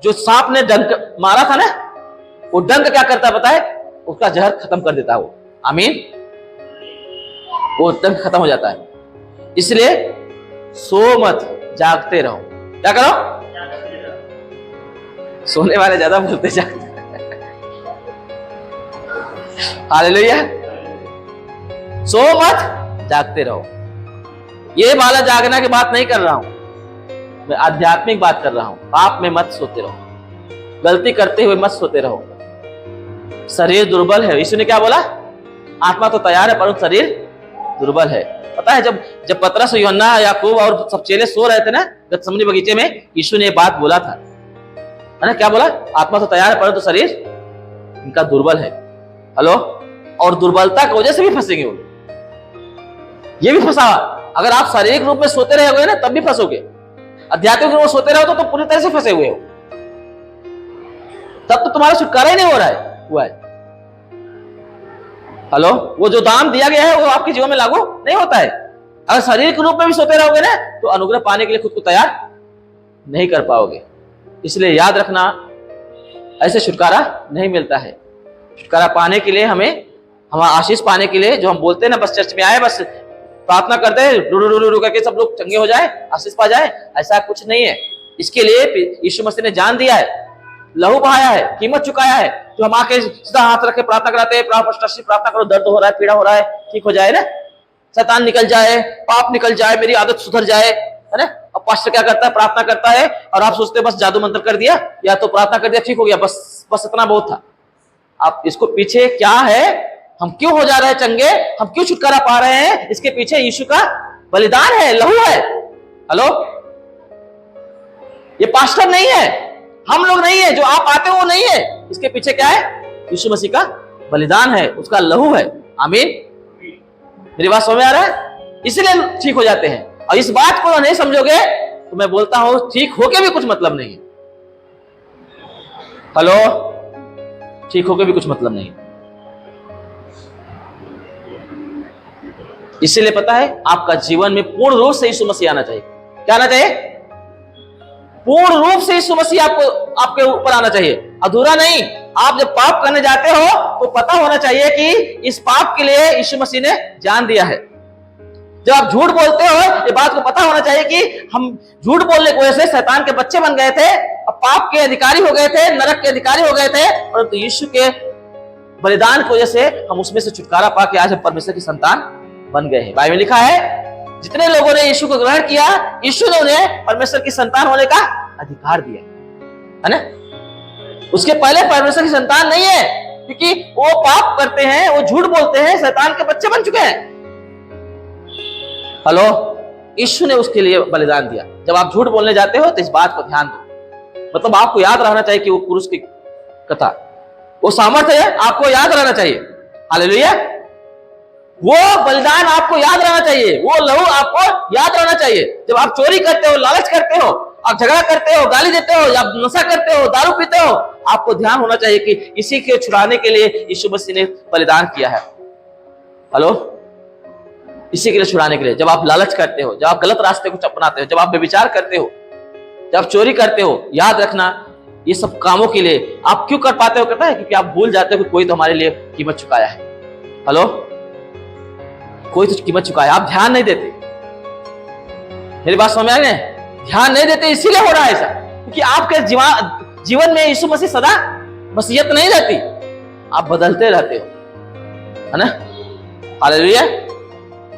जो सांप ने डंक मारा था ना, वो डंक क्या करता है पता है? उसका जहर खत्म कर देता है वो। आमीन। वो डंक खत्म हो जाता है। इसलिए सो मत, जागते रहो। क्या करो? सोने वाले ज्यादा बोलते जागते। हालेलुया। सो मत, जागते रहो। ये वाला जागना की बात नहीं कर रहा हूं, मैं आध्यात्मिक बात कर रहा हूं। पाप में मत सोते रहो, गलती करते हुए मत सोते रहो। शरीर दुर्बल है। यीशु ने क्या बोला? आत्मा तो तैयार है परंतु शरीर दुर्बल है। पता है जब पतरस, यूहन्ना, याकूब और सब चेले सो रहे थे ना गethसेमनी बगीचे में, यीशु ने ये बात बोला था, है ना? क्या बोला? आत्मा तो तैयार है परंतु शरीर इनका दुर्बल है। हेलो। और दुर्बलता की वजह से भी फंसेंगे वो। ये भी फंसा। अगर आप शारीरिक रूप में सोते रहोगे ना तब भी फंसोगे, आध्यात्मिक रूप में सोते रहो तो पूरी तरह से फंसे हुए हो, तब तो तुम्हारा छुटकारा ही नहीं हो रहा है। हुआ है। हेलो। वो जो दान दिया गया है वो आपके जीवन में लागू नहीं होता है। अगर शारीरिक रूप में भी सोते रहोगे ना तो अनुग्रह पाने के लिए खुद को तैयार नहीं कर पाओगे। इसलिए याद रखना, ऐसे छुटकारा नहीं मिलता है। छुटकारा पाने के लिए हमें आशीष पाने के लिए, जो हम बोलते हैं ना बस चर्च में आए, बस प्रार्थना करते हैं, रू करके सब लोग चंगे हो जाए, आशीष पा जाए, ऐसा कुछ नहीं है। इसके लिए यीशु मसीह ने जान दिया है, लहू बहाया है, कीमत चुकाया है। जो हम आके सीधा हाथ रख के प्रार्थना कराते हैं, प्रार्थना करो, दर्द हो रहा है, पीड़ा हो रहा है, ठीक हो जाए ना, शैतान निकल जाए, पाप निकल जाए, मेरी आदत सुधर जाए, है ना। अब पास्टर क्या करता है? प्रार्थना करता है और आप सोचते हैं बस जादू मंत्र कर दिया या तो प्रार्थना कर दिया, ठीक हो गया, बस इतना बहुत था। आप इसको पीछे क्या है, हम क्यों हो जा रहे हैं चंगे, हम क्यों छुटकारा पा रहे हैं? इसके पीछे यीशु का बलिदान है, लहू है। हेलो। ये पास्टर नहीं है, हम लोग नहीं है, जो आप आते हो वो नहीं है। इसके पीछे क्या है? यीशु मसीह का बलिदान है, उसका लहू है। आमीन। मेरी बात समझ में आ रहा है? इसलिए ठीक हो जाते हैं। और इस बात को नहीं समझोगे तो मैं बोलता हूं ठीक होके भी कुछ मतलब नहीं है। हेलो। ठीक होके भी कुछ मतलब नहीं। इसीलिए पता है आपका जीवन में पूर्ण रूप से यीशु मसीह आना चाहिए। क्या आना चाहिए? पूर्ण रूप से यीशु मसीह आपके ऊपर आना चाहिए, अधूरा नहीं। आप जब पाप करने जाते हो तो पता होना चाहिए कि इस पाप के लिए यीशु मसीह ने जान दिया है। जब आप झूठ बोलते हो, ये बात को पता होना चाहिए कि हम झूठ बोलने की वजह से शैतान के बच्चे बन गए थे, अब पाप के अधिकारी हो गए थे, नरक के अधिकारी हो गए थे, परंतु यीशु के बलिदान की वजह से हम उसमें से छुटकारा पा के आज हम परमेश्वर की संतान बन गए हैं। बाइबल में लिखा है जितने लोगों ने यीशु को ग्रहण किया, यीशु ने उन्हें परमेश्वर की संतान होने का अधिकार दिया, है ना। उसके पहले परमेश्वर की संतान नहीं है, क्योंकि वो पाप करते हैं, वो झूठ बोलते हैं, शैतान के बच्चे बन चुके हैं। हेलो। यीशु ने उसके लिए बलिदान दिया। जब आप झूठ बोलने जाते हो तो इस बात को ध्यान दो। मतलब आपको याद रहना चाहिए कि वो पुरुष की कथा, वो सामर्थ्य है, आपको याद रहना चाहिए। हालेलुया। वो बलिदान आपको याद रहना चाहिए, वो लहू आपको याद रहना चाहिए। जब आप चोरी करते हो, लालच करते हो, आप झगड़ा करते हो, गाली देते हो, या नशा करते हो, दारू पीते हो, आपको ध्यान होना चाहिए कि इसी के छुड़ाने के लिए यीशु मसीह ने बलिदान किया है। हेलो। इसी के लिए छुड़ाने के लिए। जब आप लालच करते हो, जब आप गलत रास्ते को अपनाते हो, जब आप व्यभिचार करते हो, जब आप चोरी करते हो, याद रखना ये सब कामों के लिए आप क्यों कर पाते हो? कहता है क्योंकि आप भूल जाते हो कि कोई तो हमारे लिए कीमत चुकाया है। हेलो। कोई तो कीमत चुकाया, आप ध्यान नहीं देते। मेरी बात समझ में आ रही है? ध्यान नहीं देते, इसीलिए हो रहा है ऐसा, क्योंकि आपके जीवन में यीशु मसीह सदा मसीहत नहीं रहती, आप बदलते रहते हो, है ना। हालेलुया।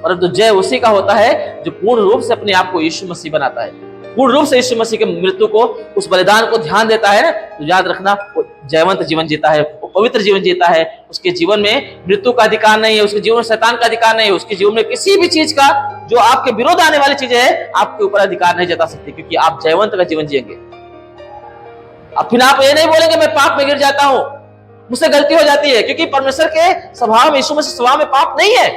परंतु जय उसी का होता है जो पूर्ण रूप से अपने आप को यीशु मसीह बनाता है, पूर्ण रूप से यीशु मसीह के मृत्यु को, उस बलिदान को ध्यान देता है। तो याद रखना वो जयवंत जीवन जीता है, वो पवित्र जीवन जीता है। उसके जीवन में मृत्यु का अधिकार नहीं है, उसके जीवन में शैतान का अधिकार नहीं है, उसके जीवन में किसी भी चीज का जो आपके विरोध आने वाली चीजें है आपके ऊपर अधिकार नहीं जता सकती, क्योंकि आप जयवंत का जीवन जिएंगे। अब फिर आप ये नहीं बोलेंगे मैं पाप में गिर जाता हूं, मुझसे गलती हो जाती है, क्योंकि परमेश्वर के स्वभाव में, यीशु मसीह स्वभाव में पाप नहीं है।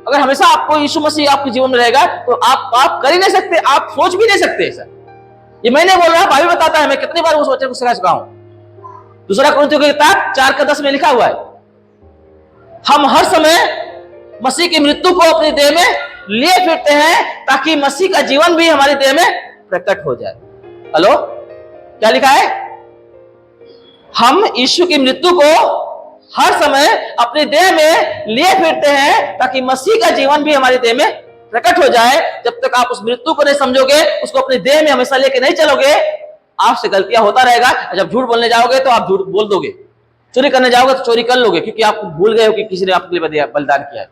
अगर हमेशा आपको यीशु मसीह आपके जीवन में रहेगा तो आप पाप कर ही नहीं सकते, आप सोच भी नहीं सकते ऐसा। ये मैं नहीं बोल रहा, बाइबल बताता है, मैं कितनी बार उस बच्चे को सिखा चुका हूं। दूसरा कुरिन्थियों की किताब 4:10 में लिखा हुआ है, हम हर समय मसीह की मृत्यु को अपनी देह में लिए फिरते हैं ताकि मसीह का जीवन भी हमारी देह में प्रकट हो जाए। हेलो, क्या लिखा है? हम यीशु की मृत्यु को हर समय अपनी देह में लिए फिरते हैं ताकि मसीह का जीवन भी हमारी देह में प्रकट हो जाए। जब तक आप उस मृत्यु को नहीं समझोगे, उसको अपनी देह में हमेशा लेके नहीं चलोगे, आपसे गलतियां होता रहेगा। जब झूठ बोलने जाओगे तो आप झूठ बोल दोगे, चोरी करने जाओगे तो चोरी कर लोगे, क्योंकि आप भूल गए हो कि किसी ने आपके लिए बलिदान किया है।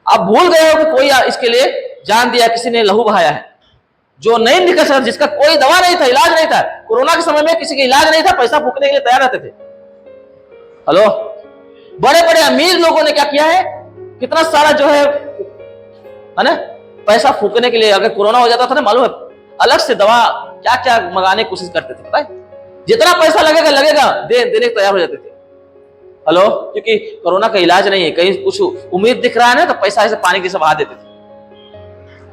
आप भूल गए हो कि कोई इसके लिए जान दिया, किसी ने लहू बहाया है, जो नहीं निकल सकता, जिसका कोई दवा नहीं था, इलाज नहीं था। कोरोना के समय में किसी का इलाज नहीं था, पैसा फूकने के लिए तैयार रहते थे। हेलो, बड़े बड़े अमीर लोगों ने क्या किया है, कितना सारा जो है ना पैसा फूकने के लिए, अगर कोरोना हो जाता था ना, मालूम है अलग से दवा क्या क्या मंगाने की कोशिश करते थे, पता है? जितना पैसा लगेगा देने को तैयार हो जाते थे। हेलो, क्योंकि कोरोना का इलाज नहीं है, कहीं कुछ उम्मीद दिख रहा है ना तो पैसा ऐसे पानी जैसे बहा देते थे।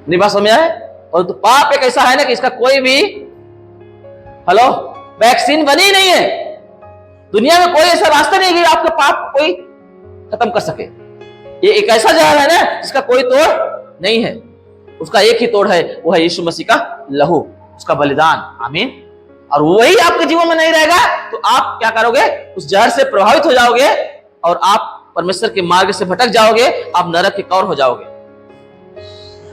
नहीं बात समझ आए? और तो पाप एक ऐसा है ना कि इसका कोई भी हेलो वैक्सीन बनी नहीं है। दुनिया में कोई ऐसा रास्ता नहीं है कि आपका पाप कोई खत्म कर सके। ये एक ऐसा जहर है ना जिसका कोई तोड़ नहीं है। उसका एक ही तोड़ है, वो है यीशु मसीह का लहू, उसका बलिदान। आमीन। और वही आपके जीवन में नहीं रहेगा तो आप क्या करोगे? उस जहर से प्रभावित हो जाओगे और आप परमेश्वर के मार्ग से भटक जाओगे, आप नरक के कौर हो जाओगे।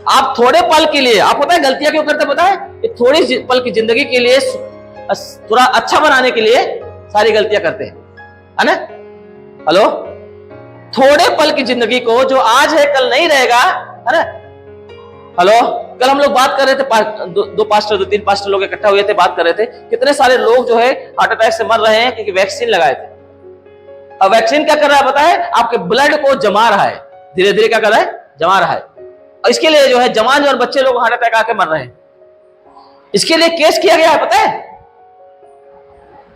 आप थोड़े पल के लिए, आप पता है गलतियां क्यों करते पता है? कि थोड़ी पल की जिंदगी के लिए, थोड़ा अच्छा बनाने के लिए सारी गलतियां करते हैं, है ना? हेलो, थोड़े पल की जिंदगी को, जो आज है कल नहीं रहेगा, है ना? हेलो, कल हम लोग बात कर रहे थे, दो तीन पास्टर लोग इकट्ठा हुए थे, बात कर रहे थे, कितने सारे लोग जो है हार्ट अटैक से मर रहे हैं क्योंकि वैक्सीन लगाए थे। अब वैक्सीन क्या कर रहा है पता है? आपके ब्लड को जमा रहा है, धीरे धीरे क्या कर रहा है? जमा रहा है। और इसके लिए जो है जवान और बच्चे लोग हार्ट अटैक आके मर रहे हैं। इसके लिए केस किया गया है, पता है?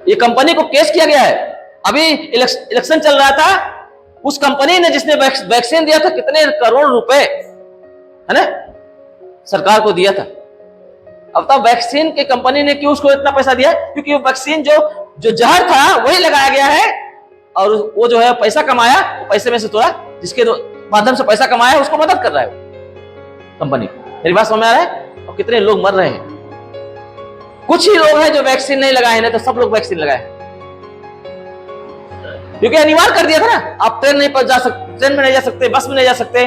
ये कंपनी को केस किया गया है। अभी इलेक्शन चल रहा था, उस कंपनी ने जिसने वैक्सीन दिया था, कितने करोड़ रुपए, है ना, सरकार को दिया था। अब तब वैक्सीन के कंपनी ने क्यों उसको इतना पैसा दिया? क्योंकि वो वैक्सीन जो जहर था वही लगाया गया है, और वो जो है पैसा कमाया, पैसे में से थोड़ा जिसके माध्यम से पैसा कमाया उसको मदद कर रहा है कंपनी। मेरी बात समझ में आ रहा है? और कितने लोग मर रहे हैं। कुछ ही लोग हैं जो वैक्सीन नहीं लगाए, नहीं तो सब लोग वैक्सीन लगाए, क्योंकि अनिवार्य कर दिया था ना। आप ट्रेन में नहीं जा सकते, बस में नहीं जा सकते,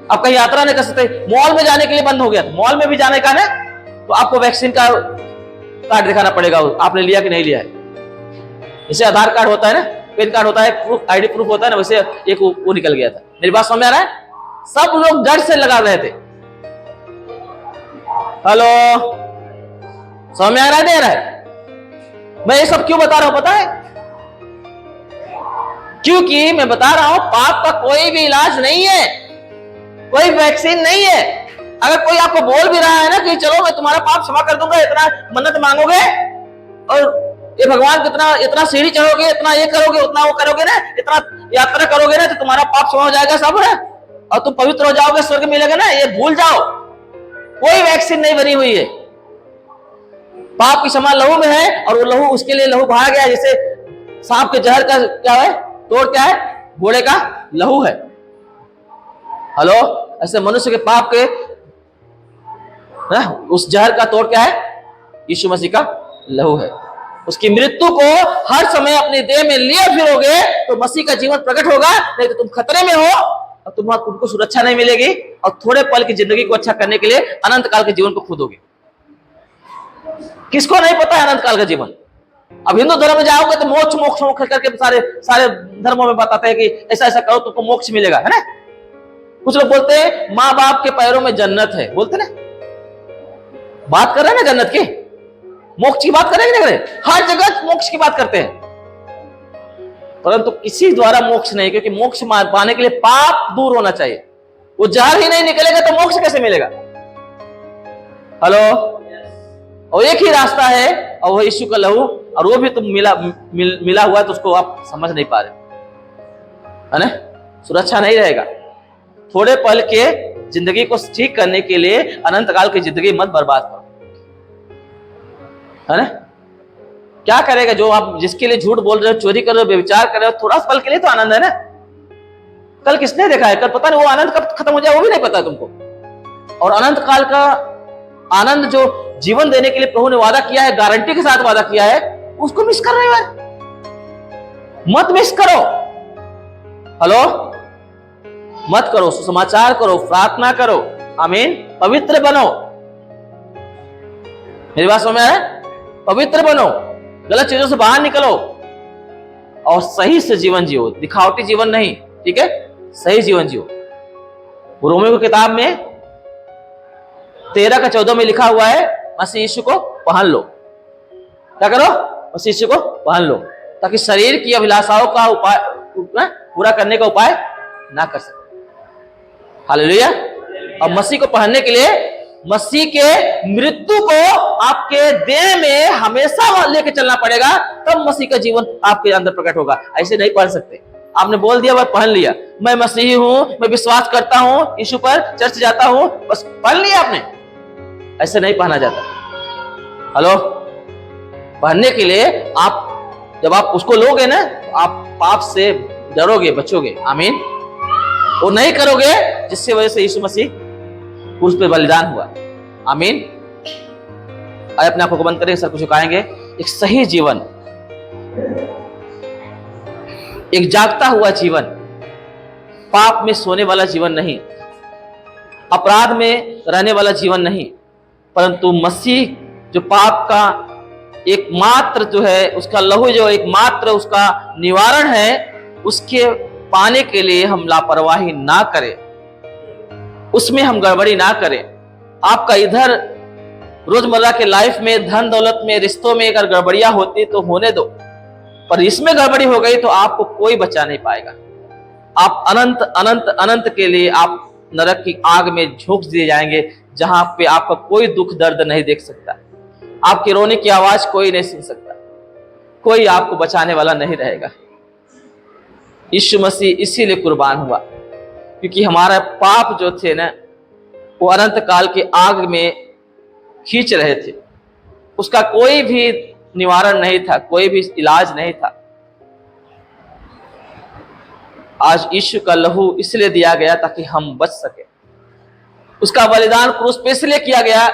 आप कहीं यात्रा नहीं कर सकते, मॉल में जाने के लिए बंद हो गया था। मॉल में भी जाने का ना तो आपको वैक्सीन का कार्ड दिखाना पड़ेगा, आपने लिया कि नहीं लिया है। जैसे आधार कार्ड होता है ना, पैन कार्ड होता है, प्रूफ, आईडी प्रूफ होता है ना, वैसे एक वो निकल गया था। मेरी बात समझ में आ रहा है? सब लोग डर से लगा रहे थे। हेलो, समझ में आ रहा है? नहीं आ रहा है? मैं ये सब क्यों बता रहा हूं पता है? क्योंकि मैं बता रहा हूं पाप का कोई भी इलाज नहीं है, कोई वैक्सीन नहीं है। अगर कोई आपको बोल भी रहा है ना कि चलो मैं तुम्हारा पाप क्षमा कर दूंगा, इतना मन्नत मांगोगे और ये भगवान कितना इतना सीढ़ी चढ़ोगे, इतना ये करोगे, उतना वो करोगे ना, इतना यात्रा करोगे ना, तो तुम्हारा पाप क्षमा हो जाएगा सब है और तुम पवित्र हो जाओगे, स्वर्ग मिलेगा ना, ये भूल जाओ। कोई वैक्सीन नहीं बनी हुई है। पाप की क्षमा लहू में है, और वो लहू, उसके लिए लहू बहाया गया। जैसे सांप के जहर का क्या है तोड़, क्या है? घोड़े का लहू है। हेलो, ऐसे मनुष्य के पाप के उस जहर का तोड़ क्या है? यीशु मसीह का लहू है। उसकी मृत्यु को हर समय अपने देह में लिए फिरोगे तो मसीह का जीवन प्रकट होगा, नहीं तो तुम खतरे में हो और तुमको सुरक्षा नहीं मिलेगी, और थोड़े पल की जिंदगी को अच्छा करने के लिए अनंत काल के जीवन को खो दोगे। किसको नहीं पता है अनंत काल का जीवन? अब हिंदू धर्म में जाओगे तो मोक्ष मोक्ष मोक्ष करके सारे धर्मों में बताते हैं कि ऐसा ऐसा करो तुमको मोक्ष मिलेगा, है ना? कुछ लोग बोलते हैं माँ बाप के पैरों में जन्नत है, बोलते ना, बात कर रहे हैं ना जन्नत की, मोक्ष की बात करेंगे ना, करें हर जगह मोक्ष की बात करते हैं, परंतु किसी द्वारा मोक्ष नहीं, क्योंकि मोक्ष पाने के लिए पाप दूर होना चाहिए। वो जहर ही नहीं निकलेगा तो मोक्ष कैसे मिलेगा? हेलो, और एक ही रास्ता है और वो यीशु का लहू, और वो भी तुम मिला हुआ है तो उसको आप समझ नहीं पा रहे, है ना? सुरक्षा नहीं रहेगा। थोड़े पल के जिंदगी को ठीक करने के लिए अनंत काल की जिंदगी मत बर्बाद करो, है ना। क्या करेगा जो आप जिसके लिए झूठ बोल रहे हो, चोरी कर रहे हो, व्यभिचार कर रहे हो, थोड़ा पल के लिए तो आनंद है ना। कल किसने देखा है, कल पता नहीं वो आनंद कब खत्म हो जाए वो भी नहीं पता तुमको। और अनंत काल का आनंद जो जीवन देने के लिए प्रभु ने वादा किया है, गारंटी के साथ वादा किया है, उसको मिस कर रहे हो, मत मिस करो। हेलो, मत करो, सुसमाचार करो, प्रार्थना करो, आमीन। पवित्र बनो, मेरी बात समझ में है, पवित्र बनो, गलत चीजों से बाहर निकलो और सही से जीवन जियो, दिखावटी जीवन नहीं, ठीक है, सही जीवन जियो। रोमियो की किताब में 13 का 14 में लिखा हुआ है, मसीह यीशु को पहन लो। क्या करो, मसीह यीशु को पहन लो, ताकि शरीर की अभिलाषाओं का उपाय पूरा करने का उपाय ना कर सके। हालेलुया। और मसीह को पहनने के लिए मसीह के मृत्यु को आपके देह में हमेशा लेके चलना पड़ेगा, तब मसीह का जीवन आपके अंदर प्रकट होगा। ऐसे नहीं पहन सकते। आपने बोल दिया, वह पहन लिया, मैं मसीही हूं, मैं विश्वास करता हूं यीशु पर, चर्च जाता हूं, बस पहन लिया आपने। ऐसे नहीं पहना जाता। हेलो, पहनने के लिए आप जब आप उसको लोगे ना, तो आप पाप से डरोगे, बचोगे, आमीन। वो नहीं करोगे जिससे वजह से यीशु मसीह क्रूस पे बलिदान हुआ, आमीन। आइए अपने आंखों को बंद करें, सर को झुकाएंगे। एक सही जीवन, एक जागता हुआ जीवन, पाप में सोने वाला जीवन नहीं, अपराध में रहने वाला जीवन नहीं, परंतु मसीह जो पाप का एकमात्र जो है, उसका लहू जो एकमात्र उसका निवारण है, उसके पाने के लिए हम लापरवाही ना करें, उसमें हम गड़बड़ी ना करें। आपका इधर रोजमर्रा के लाइफ में, धन दौलत में, रिश्तों में अगर गड़बड़ियां होती तो होने दो, पर इसमें गड़बड़ी हो गई तो आपको कोई बचा नहीं पाएगा। आप अनंत अनंत अनंत के लिए आप नरक की आग में झोंक दिए जाएंगे, जहां पे आपका कोई दुख दर्द नहीं देख सकता, आपके रोने की आवाज कोई नहीं सुन सकता, कोई आपको बचाने वाला नहीं रहेगा। यीशु मसीह इसीलिए कुर्बान हुआ, क्योंकि हमारा पाप जो थे ना, वो अनंत काल की आग में खींच रहे थे, उसका कोई भी निवारण नहीं था, कोई भी इलाज नहीं था। आज यीशु का लहू इसलिए दिया गया ताकि हम बच सके। उसका बलिदान क्रूस पे इसलिए किया गया,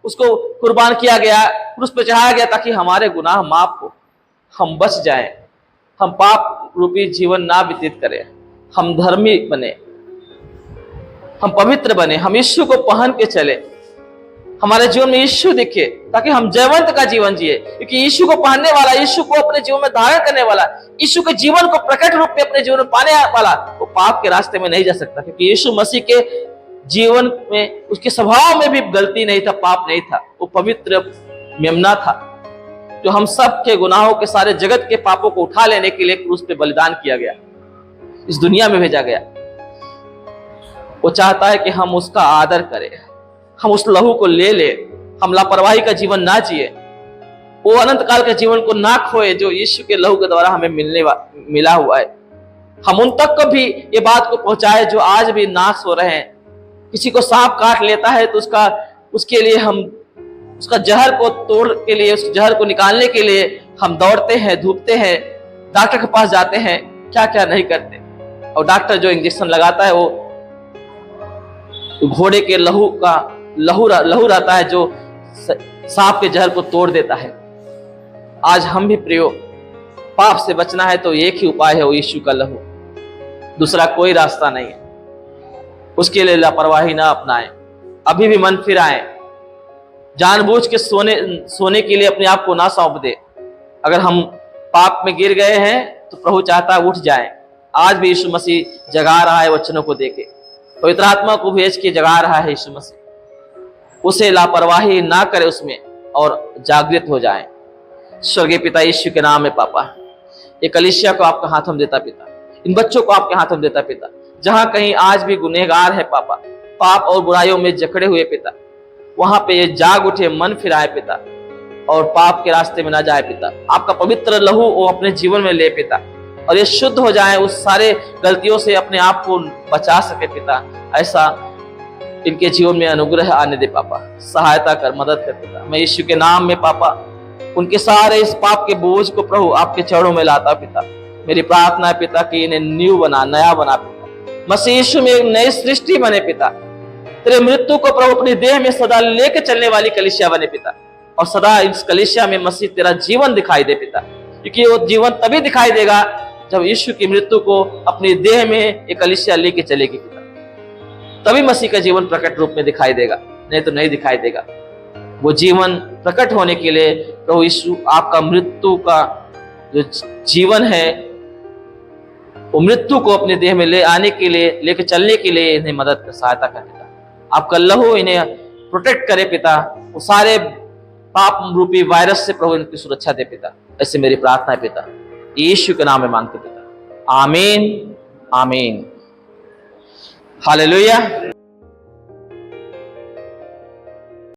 उसको कुर्बान किया गया, क्रूस पे चढ़ाया गया, ताकि हमारे गुनाह माफ हो, हम बच जाएं, हम पाप रूपी जीवन ना व्यतीत करें, हम धर्मी बने, हम पवित्र बने, हम यीशु को पहन के चले, हमारे जीवन में यीशु दिखे, ताकि हम जयवंत का जीवन जिए। क्योंकि यीशु को पहनने वाला, यीशु को अपने जीवन में धारण करने वाला, यीशु के जीवन को प्रकट रूप में अपने जीवन में पाने वाला, वो पाप के रास्ते में नहीं जा सकता। क्योंकि यीशु मसीह के जीवन में, उसके स्वभाव में भी गलती नहीं था, पाप नहीं था, वो पवित्र मेमना था, जो हम सब के गुनाहों के, सारे जगत के पापों को उठा लेने के लिए क्रूस पे बलिदान किया गया, इस दुनिया में भेजा गया। वो चाहता है कि हम उसका आदर करें, हम उस लहू को ले ले, हम लापरवाही का जीवन ना जिए, वो अनंत काल के जीवन को ना खोए जो यीशु के लहू के द्वारा हमें मिला हुआ है। हम उन तक को भी ये बात को पहुंचाए जो आज भी नाश हो रहे हैं। किसी को सांप काट लेता है तो उसके लिए हम उसका जहर को तोड़ के लिए, उस जहर को निकालने के लिए हम दौड़ते हैं, धूपते हैं, डॉक्टर के पास जाते हैं, क्या क्या नहीं करते। और डॉक्टर जो इंजेक्शन लगाता है वो घोड़े के लहू रहता है, जो सांप के जहर को तोड़ देता है। आज हम भी प्रियो, पाप से बचना है तो एक ही उपाय है, वो यीशु का लहू, दूसरा कोई रास्ता नहीं है। उसके लिए लापरवाही ना अपनाएं, अभी भी मन फिराएं, जानबूझ के सोने के लिए अपने आप को ना सौंप दे। अगर हम पाप में गिर गए हैं तो प्रभु चाहता है उठ जाएं। आज भी यीशु मसीह जगा रहा है वचनों को देके, पवित्र आत्मा को भेज के जगा रहा है यीशु मसीह। उसे लापरवाही ना करे उसमें और जागृत हो जाए। स्वर्गीय पिता, यीशु के नाम में पापा, ये कलीसिया को आपका हाथ में देता पिता, इन बच्चों को आपके हाथ में देता पिता, जहां कहीं आज भी गुनहगार है पापा, पाप और बुराइयों में जकड़े हुए पिता, वहां पे ये जाग उठे, मन फिराए पिता, और पाप के रास्ते में ना जाए पिता। आपका पवित्र लहू वो अपने जीवन में ले पिता, और ये शुद्ध हो जाएं, उस सारे गलतियों से अपने आप को बचा सके पिता। ऐसा इनके जीवन में अनुग्रह आने दे पापा, सहायता कर, मदद कर पिता। मैं यीशु के नाम में पापा उनके सारे इस पाप के बोझ को प्रभु आपके चरणों में लाता पिता। मेरी प्रार्थना है पिता कि इन्हें न्यू बना, नया बना पिता। मसीह यीशु में एक नई सृष्टि बने पिता। तेरे मृत्यु को प्रभु अपनी देह में सदा लेके चलने वाली कलीसिया बने पिता, और सदा इस कलीसिया में मसीह तेरा जीवन दिखाई दे पिता। क्योंकि वो जीवन तभी दिखाई देगा जब यीशु की मृत्यु को अपनी देह में एक कलीसिया लेके चलेगी पिता, तभी मसीह का जीवन प्रकट रूप में दिखाई देगा, नहीं तो नहीं दिखाई देगा। वो जीवन प्रकट होने के लिए प्रभु यीशु आपका मृत्यु का जो जीवन है, वो मृत्यु को अपने देह में ले आने के लिए, लेके चलने के लिए इन्हें मदद कर, सहायता कर पिता। आपका लहू इन्हें प्रोटेक्ट करे पिता, वो सारे पाप रूपी वायरस से प्रभु इनकी सुरक्षा दे पिता। ऐसे मेरी प्रार्थना है पिता, यीशु के नाम में मांगते पिता, आमीन आमीन। हालेलुया।